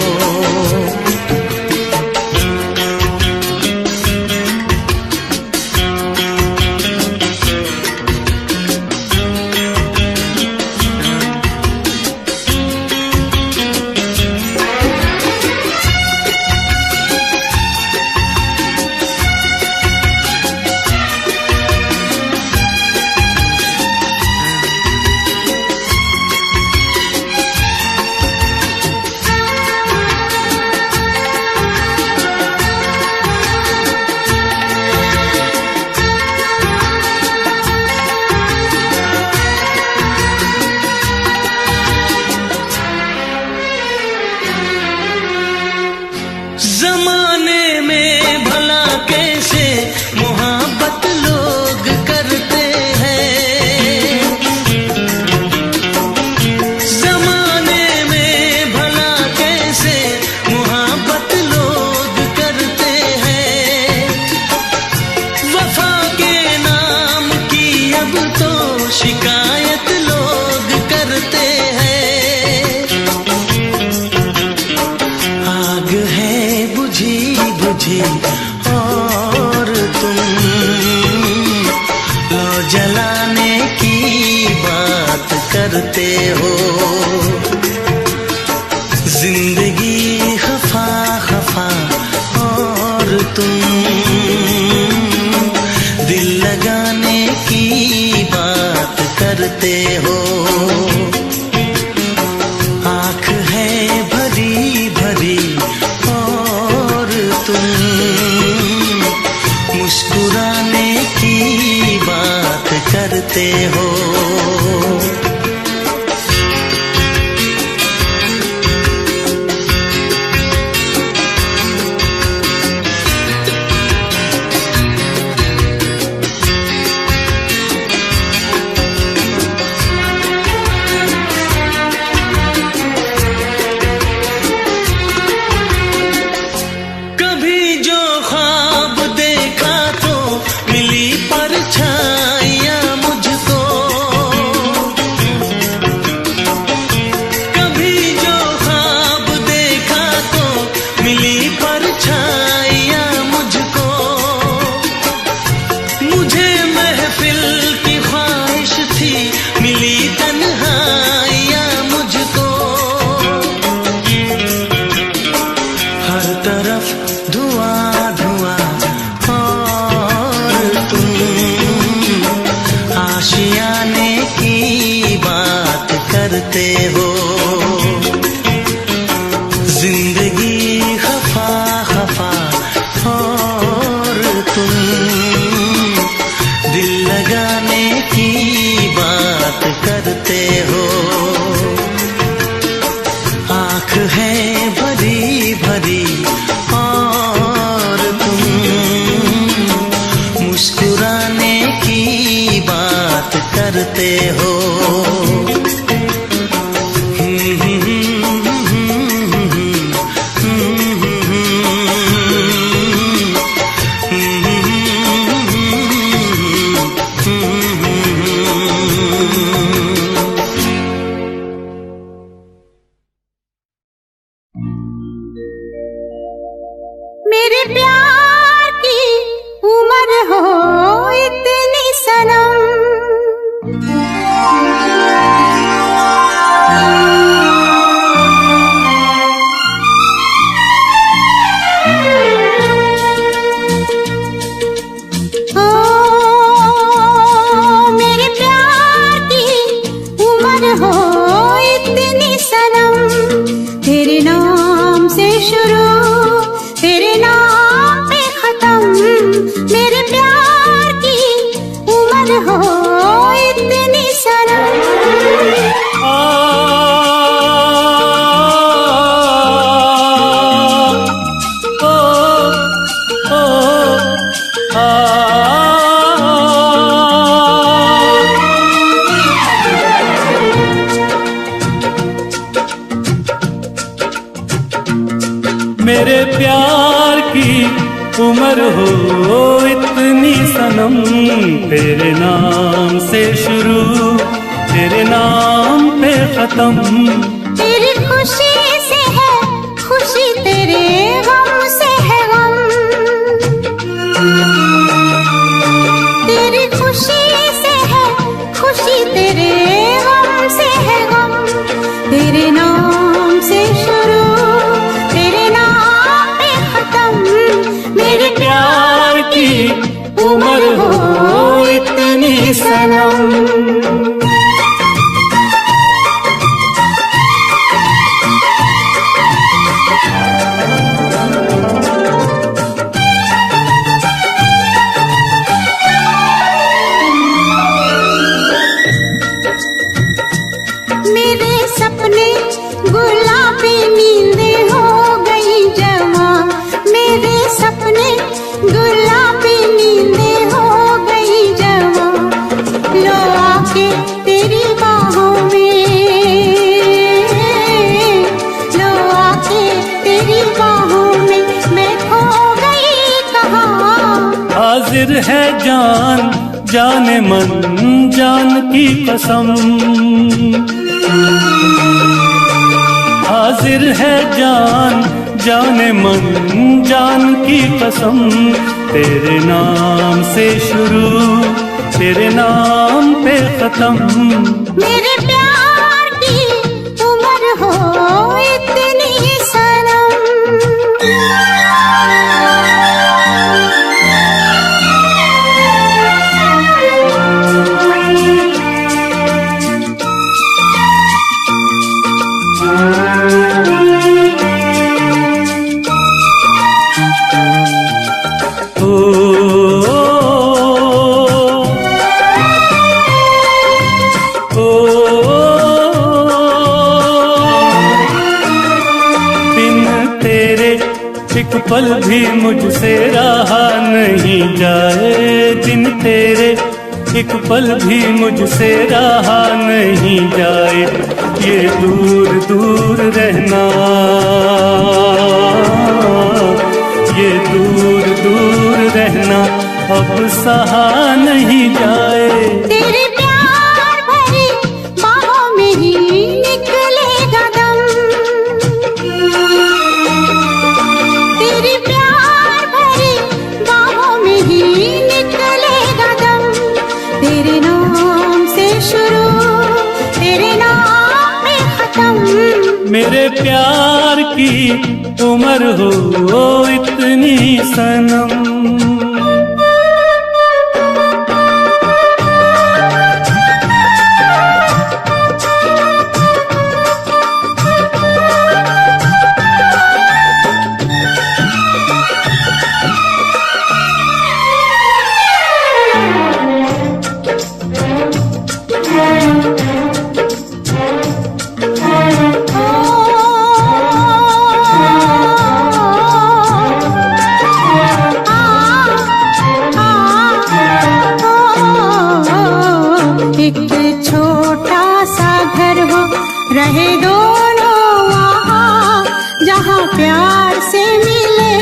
जमाने में भला कैसे मोहब्बत लोग करते हैं। जमाने में भला कैसे मोहब्बत लोग करते हैं। वफा के नाम की अब तो शिकायत लोग करते हैं। आग है बुझी बुझी और तुम लो जलाने की बात करते हो। जिंदगी खफा खफा और तुम दिल लगाने की बात करते हो। आँख है भरी भरी और तुम मुस्कुराने की बात करते हो। कभी जो ख्वाब देखा तो मिली परछाइयाँ मुझको। कभी जो ख्वाब देखा तो मिली परछाइयाँ मुझको। मुझे महफिल की ख्वाहिश थी मिली तन्हाइयाँ मुझको। हर तरफ धुआं धुआं और तुम आशियाने की बात करते हो। जिंदगी खफा खफा और तुम दिल लगाने की बात करते हो। आँख है भरी भरी और तुम मुस्कुराने की बात करते हो। मेरे प्यार की उम्र हो इतनी सनम, सनम, तेरे नाम से शुरू, तेरे नाम पे खत्म। तेरी खुशी से है खुशी, तेरे गम से है गम। तेरी खुशी से है खुशी, तेरे गम से है गम। तेरे नाम से शुरू, तेरे नाम पे खत्म। मेरे प्यार की उम्र हो इतनी सनम। मेरे सपने गुलाबी नींदें हो गई जमा। मेरे सपने गुलाबी नींदें हो गई जमा। लो आके तेरी बाहों में, लो आके तेरी बाहों में, मैं खो गई कहाँ। हाजिर है जान जाने मन जान की कसम। हाजिर है जान जाने मन जान की कसम। तेरे नाम से शुरू, तेरे नाम पे खत्म। मेरे प्यार की उम्र हो इतनी सनम। एक पल भी मुझसे रहा नहीं जाए, दिन तेरे एक पल भी मुझसे रहा नहीं जाए। ये दूर दूर रहना, ये दूर दूर रहना अब सहा नहीं जाए। तेरे प्यार भरी बाहों में ही निकलेगा दम। तेरे प्यार भरी बाहों में ही निकलेगा दम। तेरे नाम से शुरू, तेरे नाम में खत्म। मेरे प्यार की उम्र हो इतनी सनम। रहे दोनों वहाँ जहाँ प्यार से मिले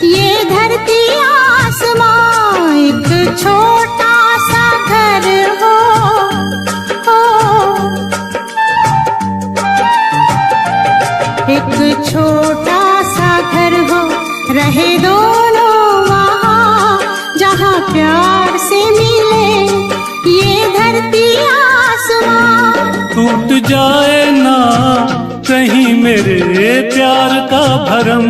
ये धरती आसमां। एक छोटा सा घर हो, एक छोटा सा घर हो, रहे दोनों वहाँ जहाँ प्यार से मिले ये धरती आसमां। टूट जाए ना कहीं मेरे प्यार का भरम,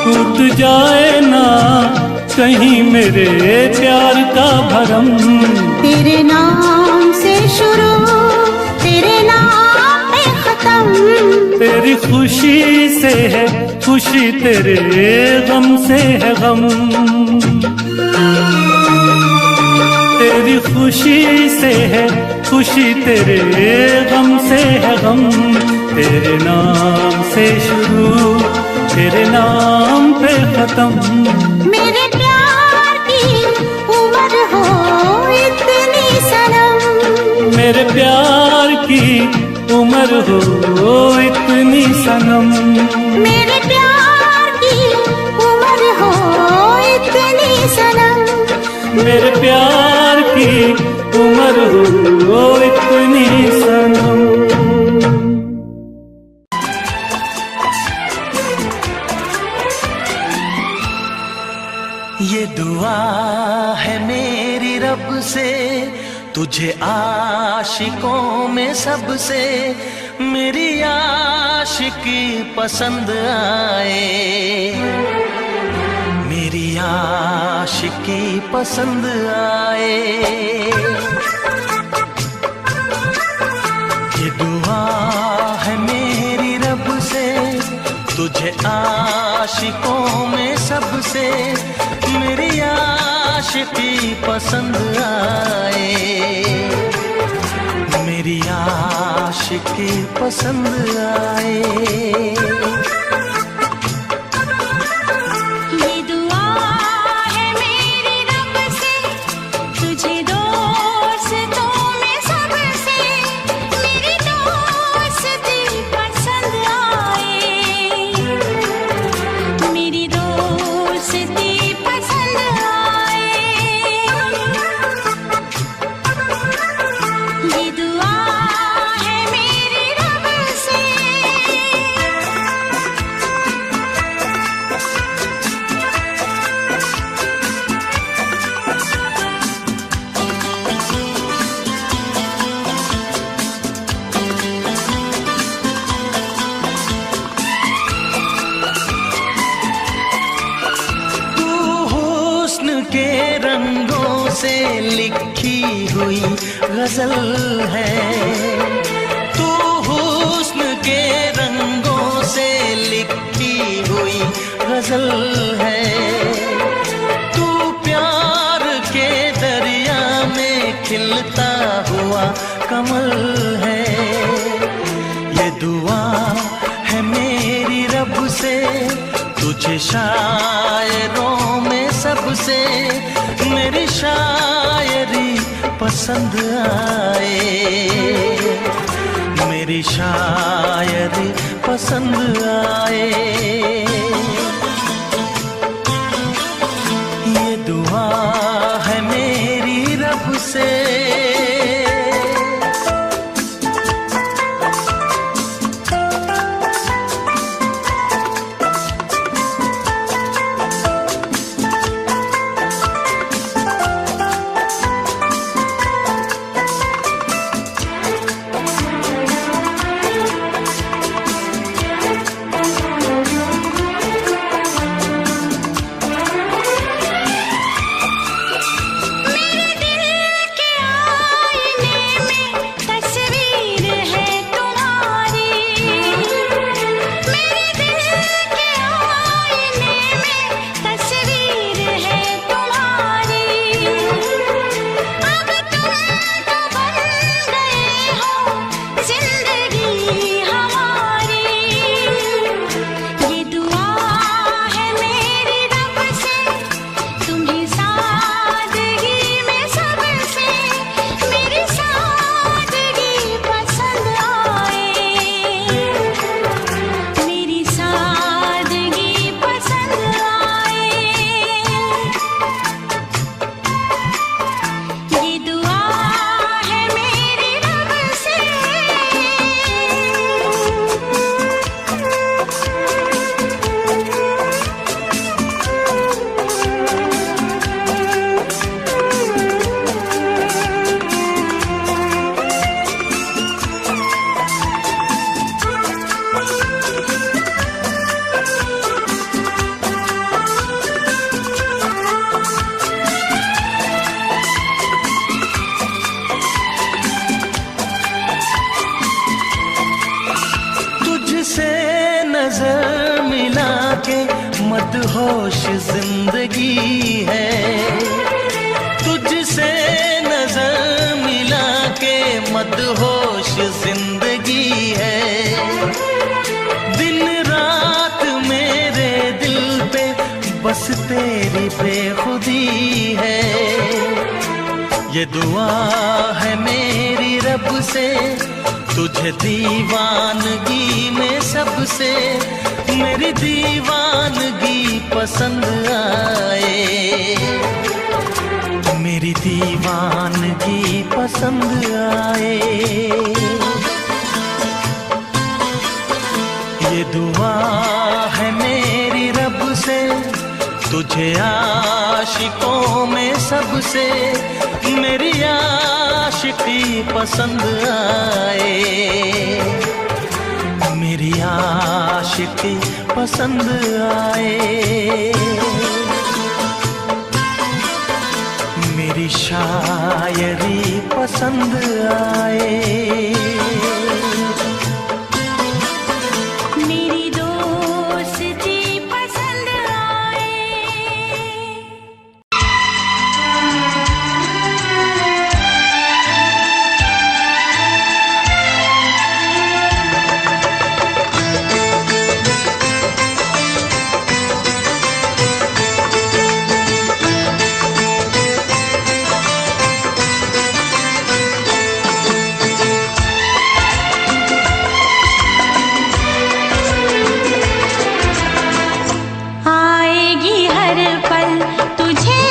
टूट जाए ना कहीं मेरे प्यार का भरम। तेरे नाम से शुरू, तेरे नाम पे खत्म। तेरी खुशी से है खुशी, तेरे गम से है गम। तेरी खुशी से है खुशी, तेरे गम से है गम। तेरे नाम से शुरू, तेरे नाम पे खत्म। मेरे प्यार की उम्र हो इतनी सनम। मेरे प्यार की उम्र हो इतनी सनम। मेरे प्यार की उम्र हो मेरे प्यार की उम्र हो इतनी सनम। ये दुआ है मेरी रब से, तुझे आशिकों में सबसे मेरी आशिकी पसंद आए, मेरी आशिकी पसंद आए। ये दुआ है मेरी रब से, तुझे आशिकों में सबसे मेरी आशिकी पसंद आए, मेरी आशिकी पसंद आए। गजल है तू, हुस्न के रंगों से लिखी हुई गजल है तू, प्यार के दरिया में खिलता हुआ कमल है। ये दुआ है मेरी रब से, तुझे शायरों में सबसे मेरी शायरी पसंद आए, मेरी शायरी पसंद आए। ये दुआ है मेरी रब से। मदहोश जिंदगी है, तुझसे नजर मिला के मदहोश जिंदगी है। दिन रात मेरे दिल पे बस तेरी बेखुदी है। ये दुआ है मेरी रब से, तुझे दीवानगी में सबसे मेरी दीवानगी पसंद आए, पसंद आए। ये दुआ है मेरी रब से, तुझे आशिकों में सबसे मेरी आशिकी पसंद आए। मेरी आशिकी पसंद आए। मेरी शायरी पसंद आए। मेरी दोस्ती पसंद आए। आएगी हर पल तुझे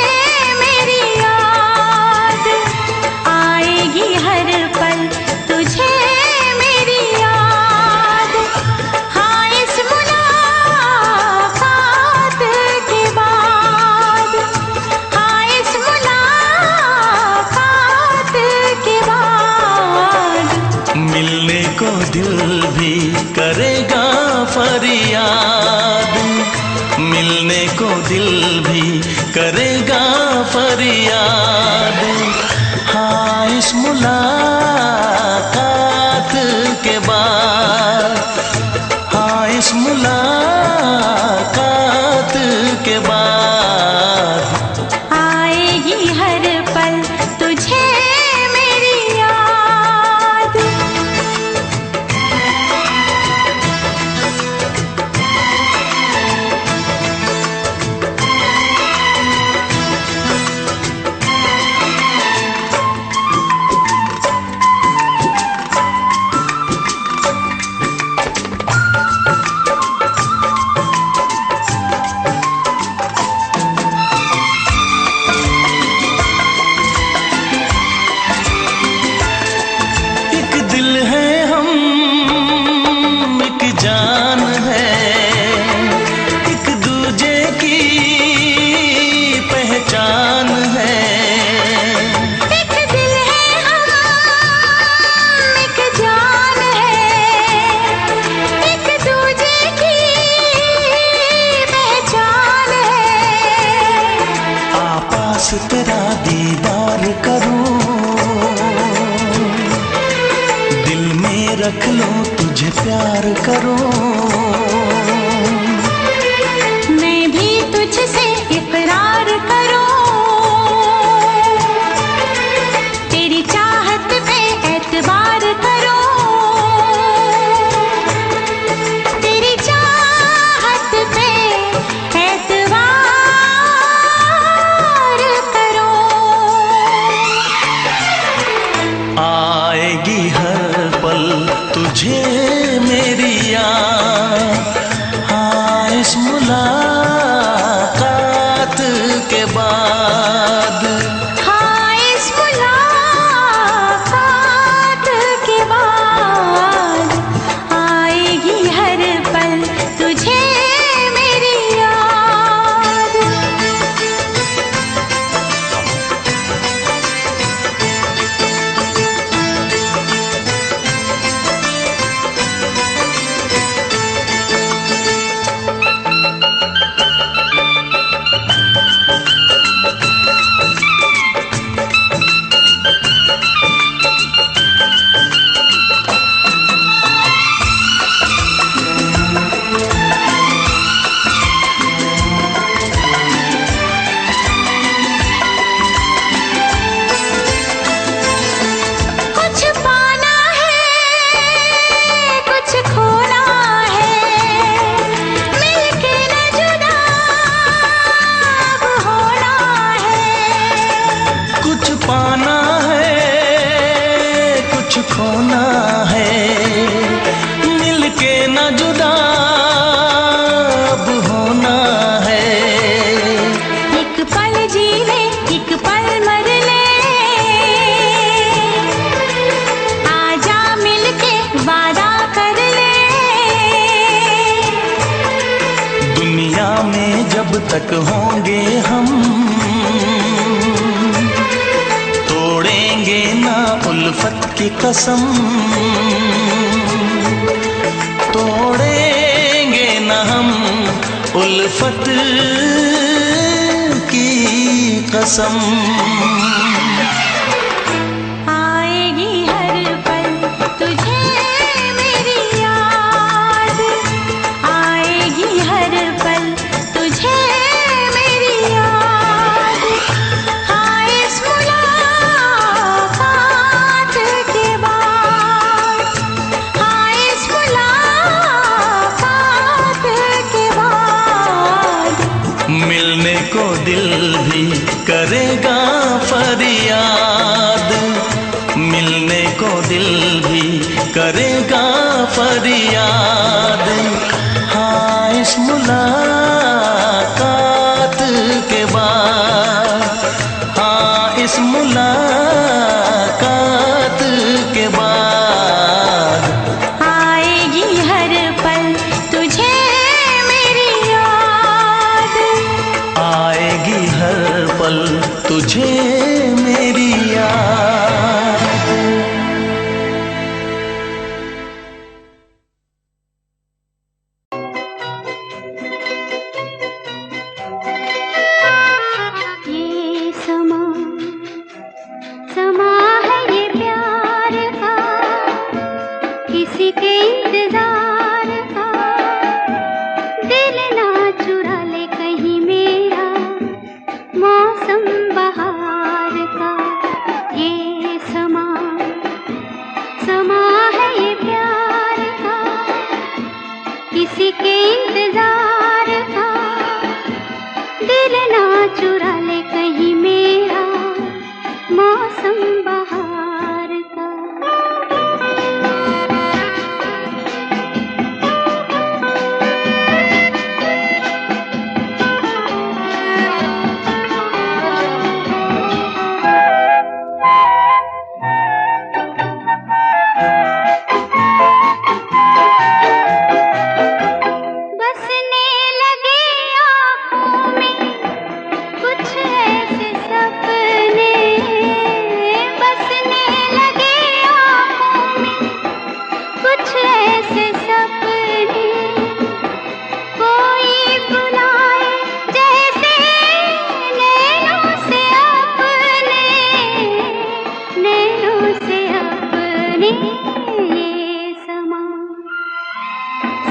मेरी याद, आएगी हर पल तुझे मेरी याद। हाँ इस मुलाकात के बाद, हाँ इस मुलाकात के बाद मिलने को दिल भी करेगा फरियाद, मिलने को दिल भी करेगा फरियाद। हाँ इस मुलाकात के बाद, हाँ इस मुलाकात के बाद आएगी हर पल तुझे मेरी याद। एक दिल है हम, एक जान है, एक दूजे की पहचान है। एक दिल है हम, एक जान है, एक दूजे की पहचान है। आपास तेरा दीदार करूं, दिल में रख लो तुझे प्यार करूं। मैं भी तुझसे इकरार करूं, तेरी चाहत पे एतबार करूं, तेरी चाहत पे एतबार करूं। आएगी हर पल तुझे मेरी याद, तक होंगे हम, तोड़ेंगे ना उल्फत की कसम, तोड़ेंगे ना हम उल्फत की कसम। आएगी हर पल तुझे मेरी याद, आएगी हर पल तुझे मेरी याद। हाँ इस मुलाकात के बाद, हाँ इस मुलाकात के बाद मिलने को दिल भी करेगा फरियाद, मिलने को दिल भी करेगा फरियाद। हाँ इस मुलाकात के बाद, हाँ इस मुलाकात के बाद आएगी हर पल तुझे मेरी याद, आएगी हर पल तुझे मेरी याद। ये समा समा है ये प्यार का, किसी के इंतजार का। दिल ना चुरा ले कहीं मेरा मौसम बहार का। ये समा समा है ये प्यार का, किसी के इंतजार का। दिल ना चुरा ले कहीं मेरा मौसम बहार का। बसने लगे आँखों में कुछ ऐसे सपने, बसने लगे आँखों में कुछ ऐसे सपने। कोई बुलाए जैसे नैनों से अपने, नैनों से अपने। ये समा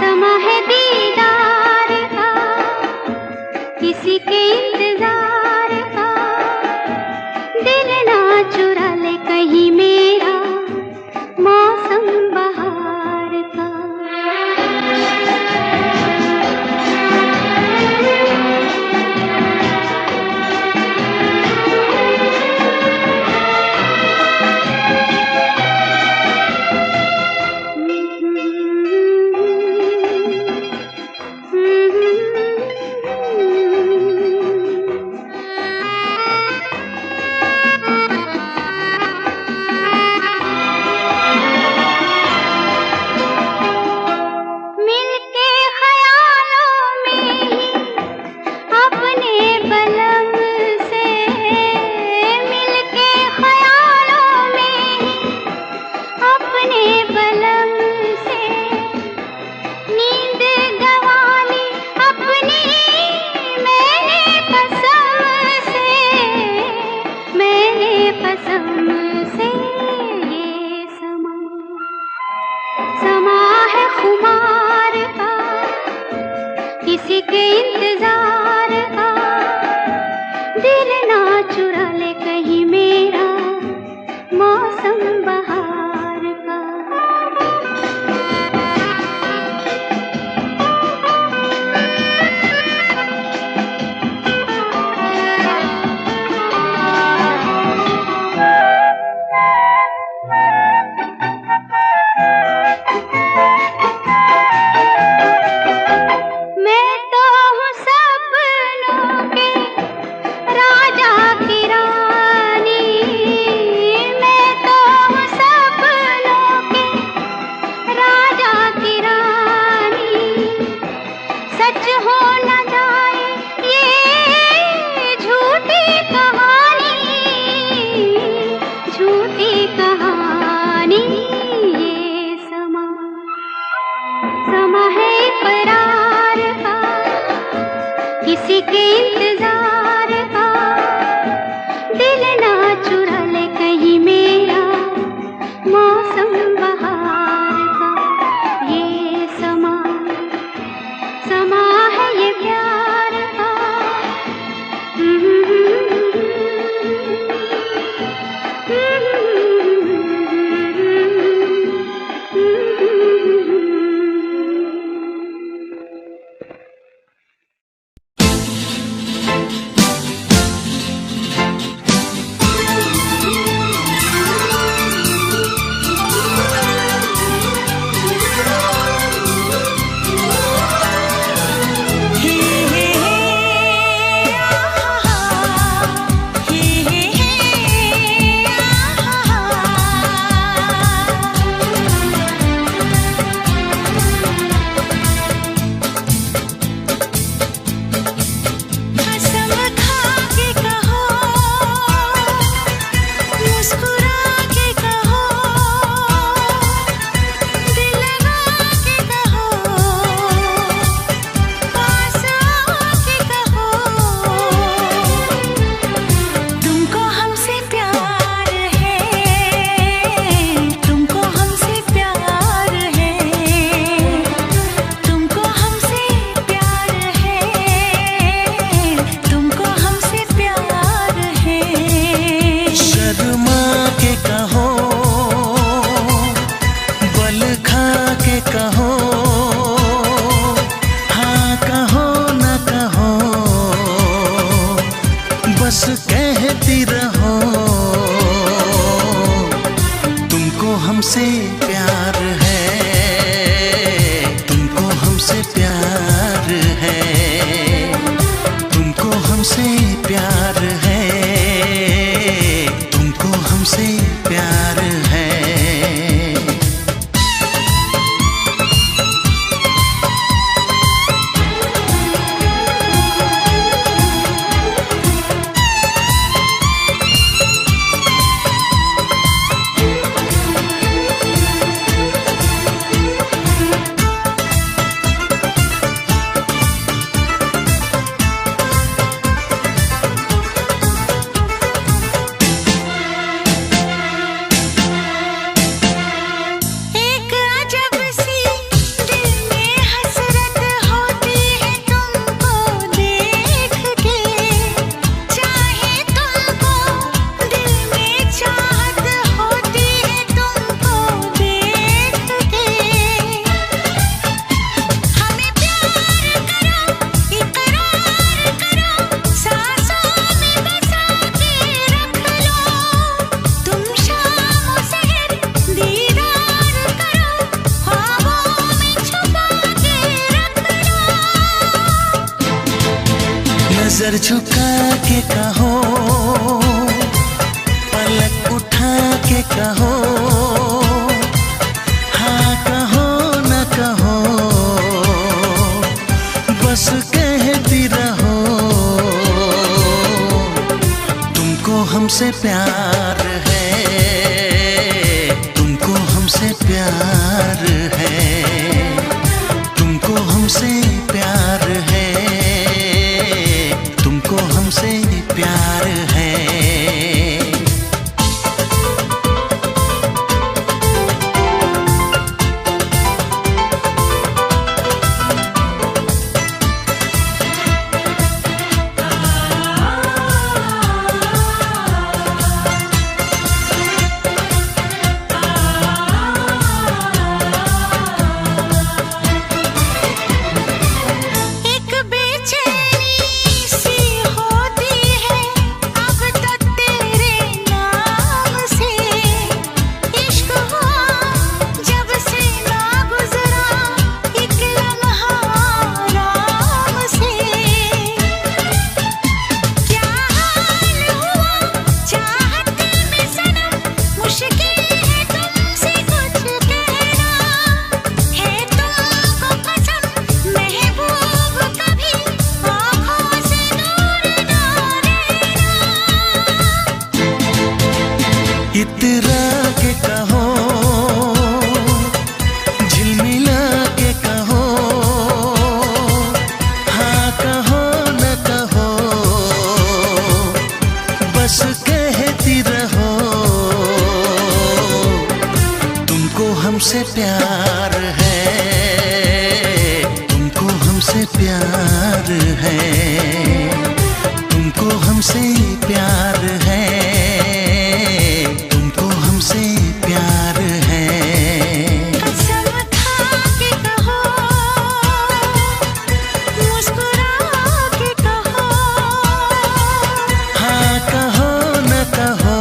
समा है दीदार का, किसी के इंतजार का। दिल ना चुरा ले कहीं मेरा मौसम बहार का। मिलके ख्यालों में ही अपने बलम से, मिलके ख्यालों में ही अपने बलम से। नींद गंवाली अपनी मैंने कसम से, मैंने कसम से। ये समा समा है खुमार का, किसी के इंतजार का। दिल ना चुरा ले कहीं मेरा मौसम बहार का। मैं तो हूँ सपनों के राजा की बस कहती रहो तुमको हमसे प्यार है, तुमको हमसे प्यार है, तुमको हमसे प्यार है, तुमको हमसे प्यार है। नजर झुका के कहो, पलक उठा के कहो, हाँ कहो न कहो, बस कहती रहो तुमको हमसे प्यार है, तुमको हमसे प्यार है, तुमको हमसे प्यार है, तुमको हमसे प्यार है। इतरा के कहो, झिलमिला के कहो, हाँ कहो न कहो, बस कहती रहो तुमको हमसे प्यार है, तुमको हमसे प्यार है, तुमको हमसे प्यार है, तुमको हमसे प्यार है। कसम खा के कहो, मुस्कुरा के कहो, हाँ कहो न कहो,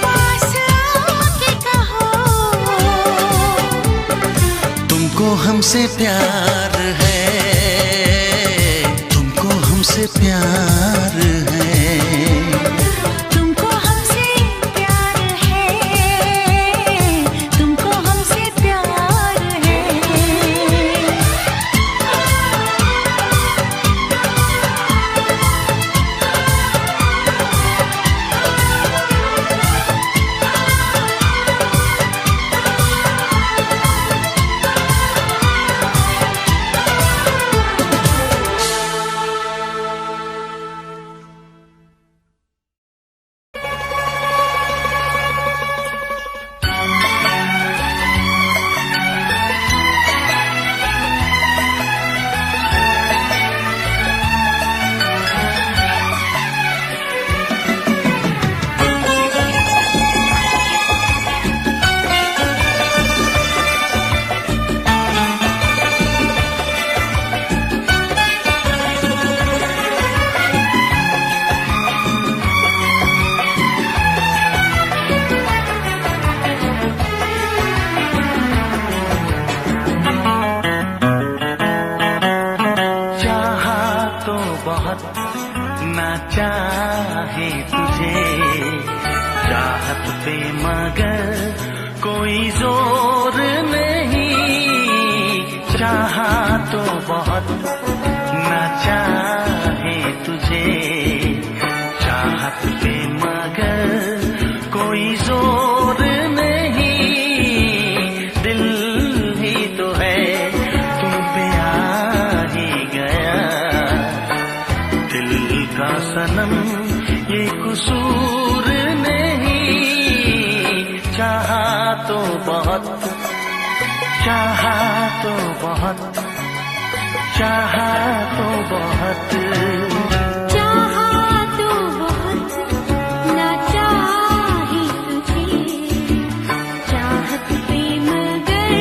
पास आके कहो, तुमको हमसे प्यार है, तुमको हमसे प्यार है। तुमको हमसे प्यार है, तुमको हमसे प्यार है। बहुत ना चाहे तुझे, चाहत पे मगर कोई जोर नहीं, चाहा तो बहुत ना चाहे तुझे, चाहत पे मगर कोई जोर नहीं, दिल ही तो है तुम पे आ ही गया, दिल का सनम ये कसूर नहीं, चाहा तो बहुत, चाहा तो बहुत, चाहा तो बहुत, चाहा तो बहुत ना चाहे तुझे, चाहत पे मगर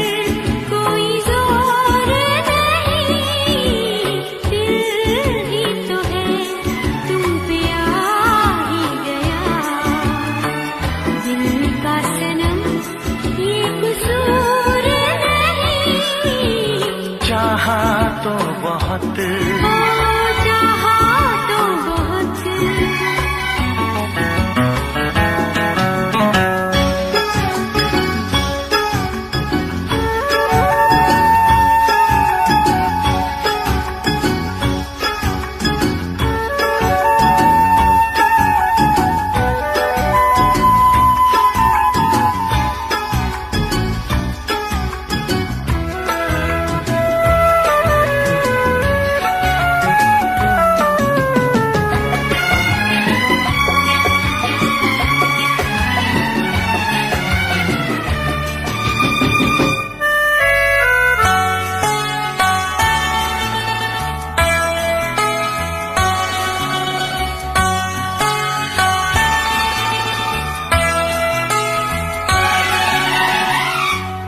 कोई जोर नहीं, दिल ही तो है तुम पे आ ही गया, दिल का सनम ये कसूर नहीं, चाहा तो बहुत, चाहा तो बहुत।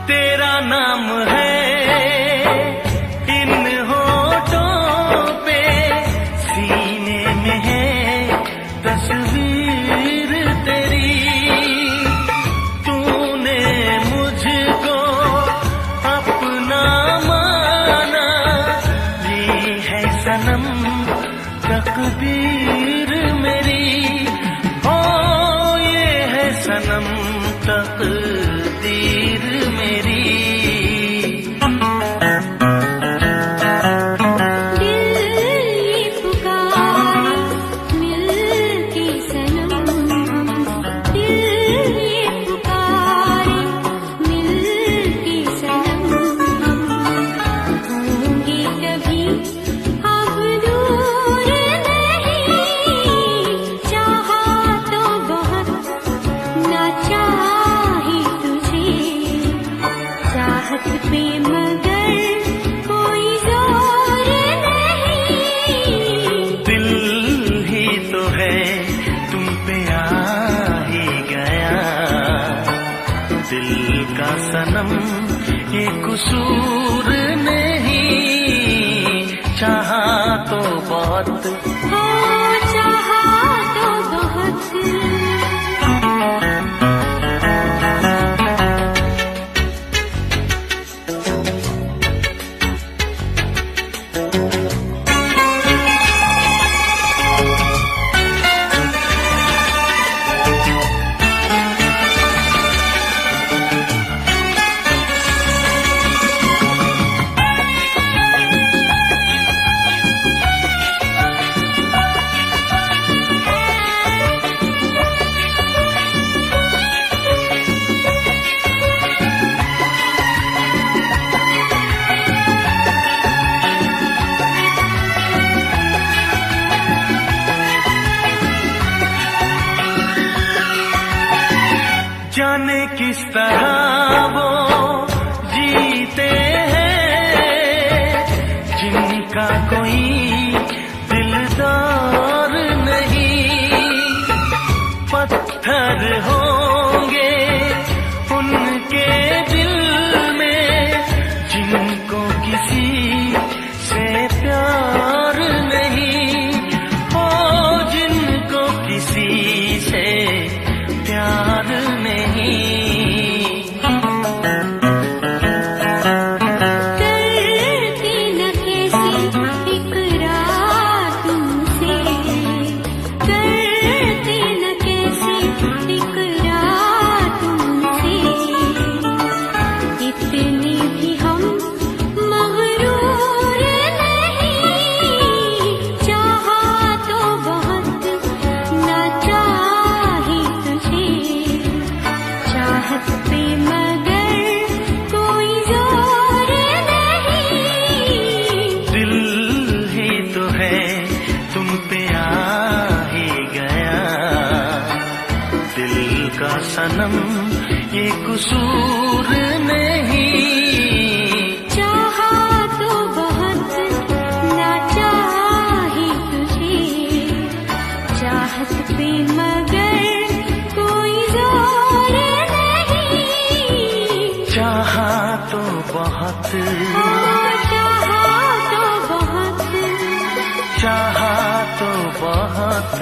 तेरा नाम है इन होठों पे, सीने में है तस्वीर तेरी, तूने मुझको अपना माना, ये है सनम तकदीर मेरी, ओ ये है सनम तकदीर मेरी, दिल ये पुकारे मिलके सनम, दिल ये पुकारे मिलके सनम, होंगे कभी अब दूर नहीं, चाहा तो बहुत ना चाहे तुझे, चाहत पे मगर कोई जोर नहीं, दिल ही तो है तुम पे आ ही गया, दिल का सनम ये कसूर नहीं, चाहा तो बहुत, चाहा तो बहुत। जाने किस तरह वो जीते हैं जिनका कोई दिलदार नहीं, पत्थर होंगे उनके दिल में जिनको किसी से प्यार नहीं, ओ जिनको किसी से प्यार नहीं। पे आ ही गया। दिल का सनम ये कसूर नहीं, चाहा तो बहुत ना चाहा ही तुझे, चाहत पे मगर कोई जोर नहीं। चाहा तो बहुत, चाहा तो बहुत, चाहा तो बहुत।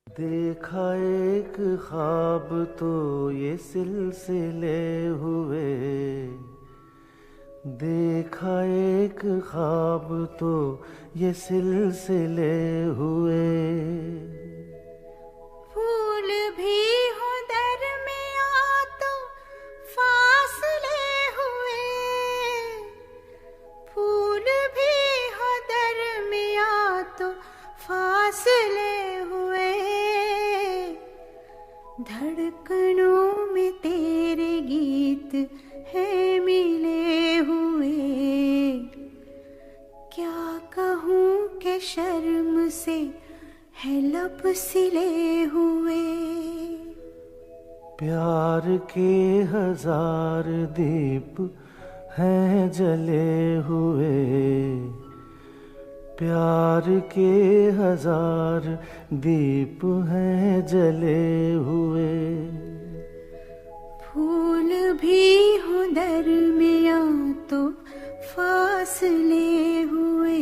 देखा एक ख्वाब तो ये सिलसिले हुए, देखा एक ख्वाब तो ये सिलसिले हुए। फूल भी हो दरमियां तो फासले हुए, फूल भी हो दरमियां तो फासले हुए। धड़कनों में तेरे गीत है मिले हुए, क्या कहूँ कि शर्म से है लब सिले हुए। प्यार के हजार दीप हैं जले हुए, प्यार के हजार दीप हैं जले हुए। फूल भी हो दरमियां तो फासले हुए,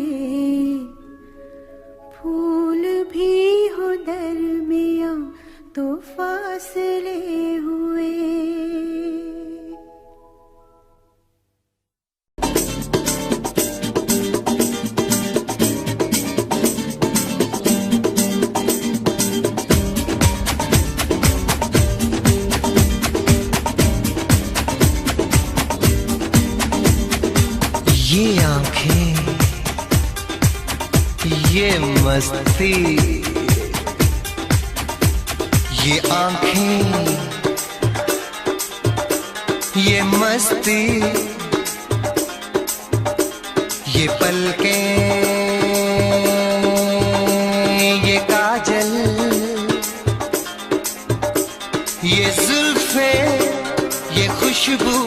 फूल भी हो दरमियां तो फासले हुए। ये आंखें, ये मस्ती, ये आंखें, ये मस्ती, ये पलकें, ये काजल, ये जुल्फे, ये खुशबू,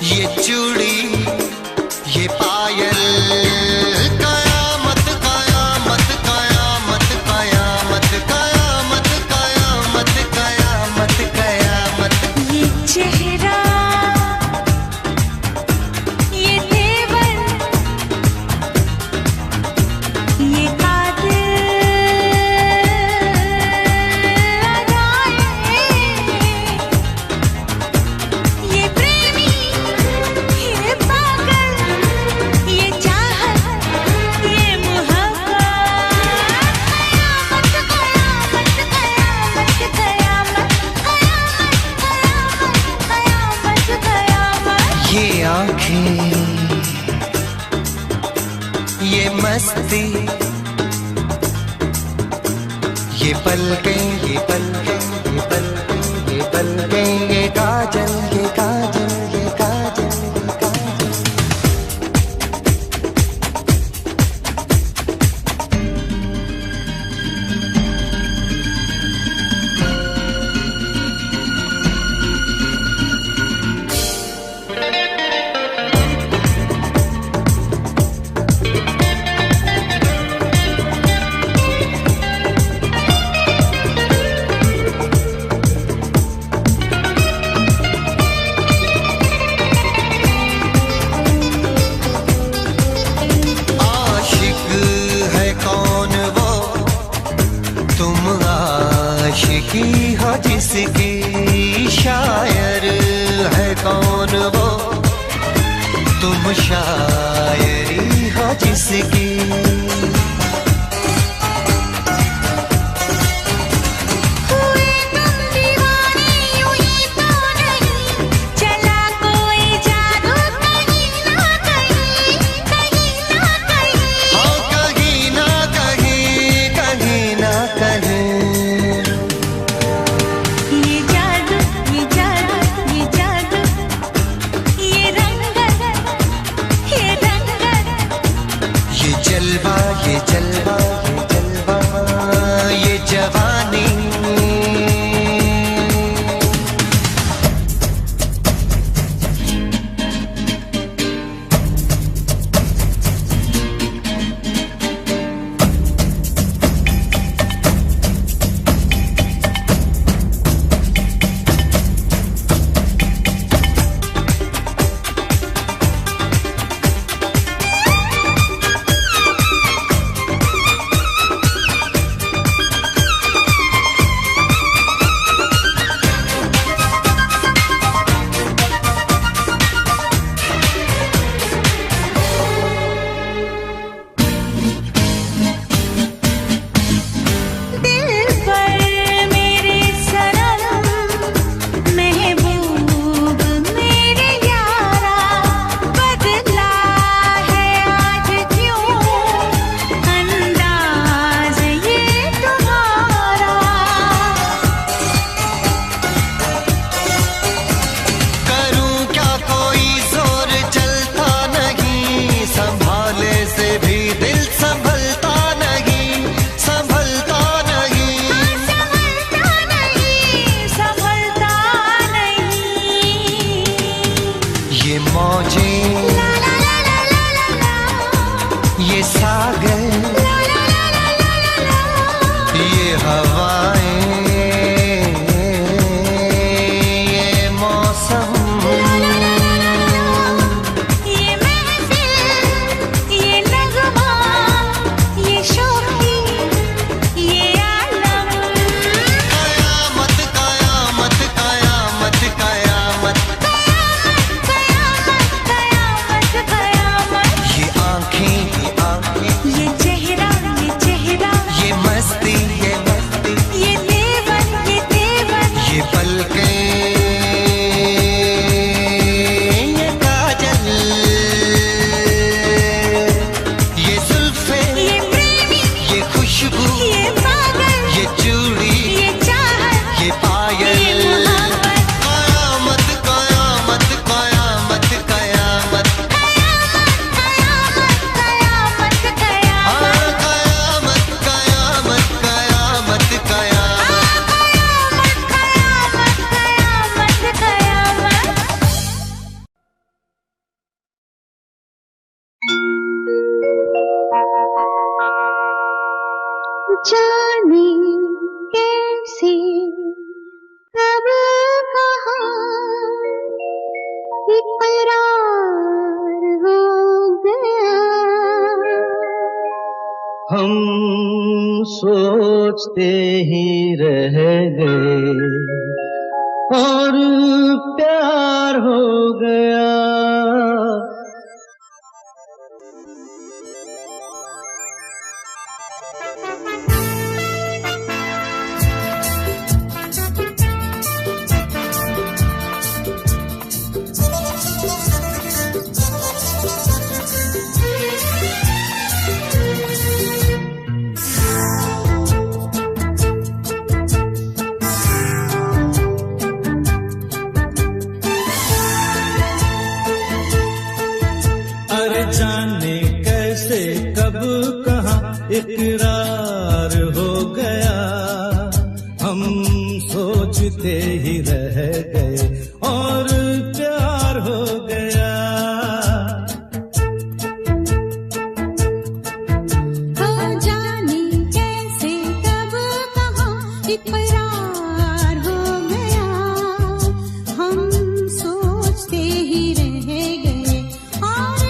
ये चूड़ी, ये पायल। कयामत कयामत कयामत कयामत कयामत कयामत कयामत कयामत। ये चेहरा, ये तेवर, ये कातिल अदाएं, ये प्रेमी, ये पागल, ये चाहत, ये मोहब्बत। कयामत कयामत कयामत कयामत कयामत कयामत। ये आंखें, ये मस्ती, ये पलकें, ये पलकें, ये पलकें, ये पलकें, ये काजल, ये काजल, ये काजल, ये काजल। आशिकी हो जिसकी, शायर है कौन वो, तुम शायरी जाने कैसे कब कहाँ इकरार हो गया। हम सोचते ही रह गए और प्यार हो गया। जाने कैसे कब कहाँ इकरार हो गया। हम सोचते ही रह गए और प्यार हो गया। हो जाने कैसे कब कहाँ इकरार हो गया। हम सोचते ही रह गए और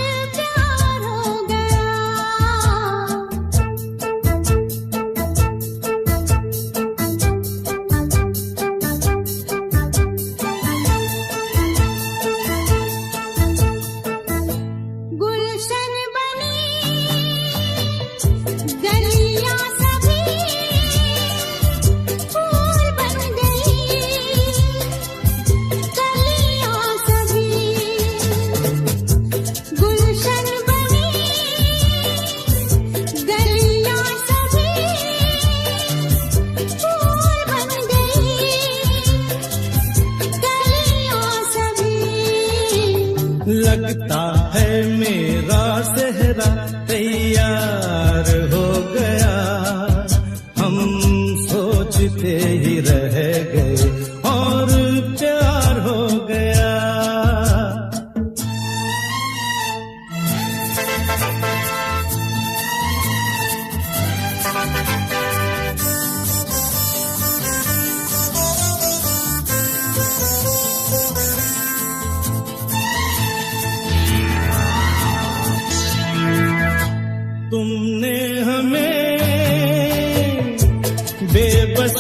लगता है मेरा सेहरा तैयार हो गया। हम सोचते ही रह गए और प्यार हो गया। तुमने हमें बेबस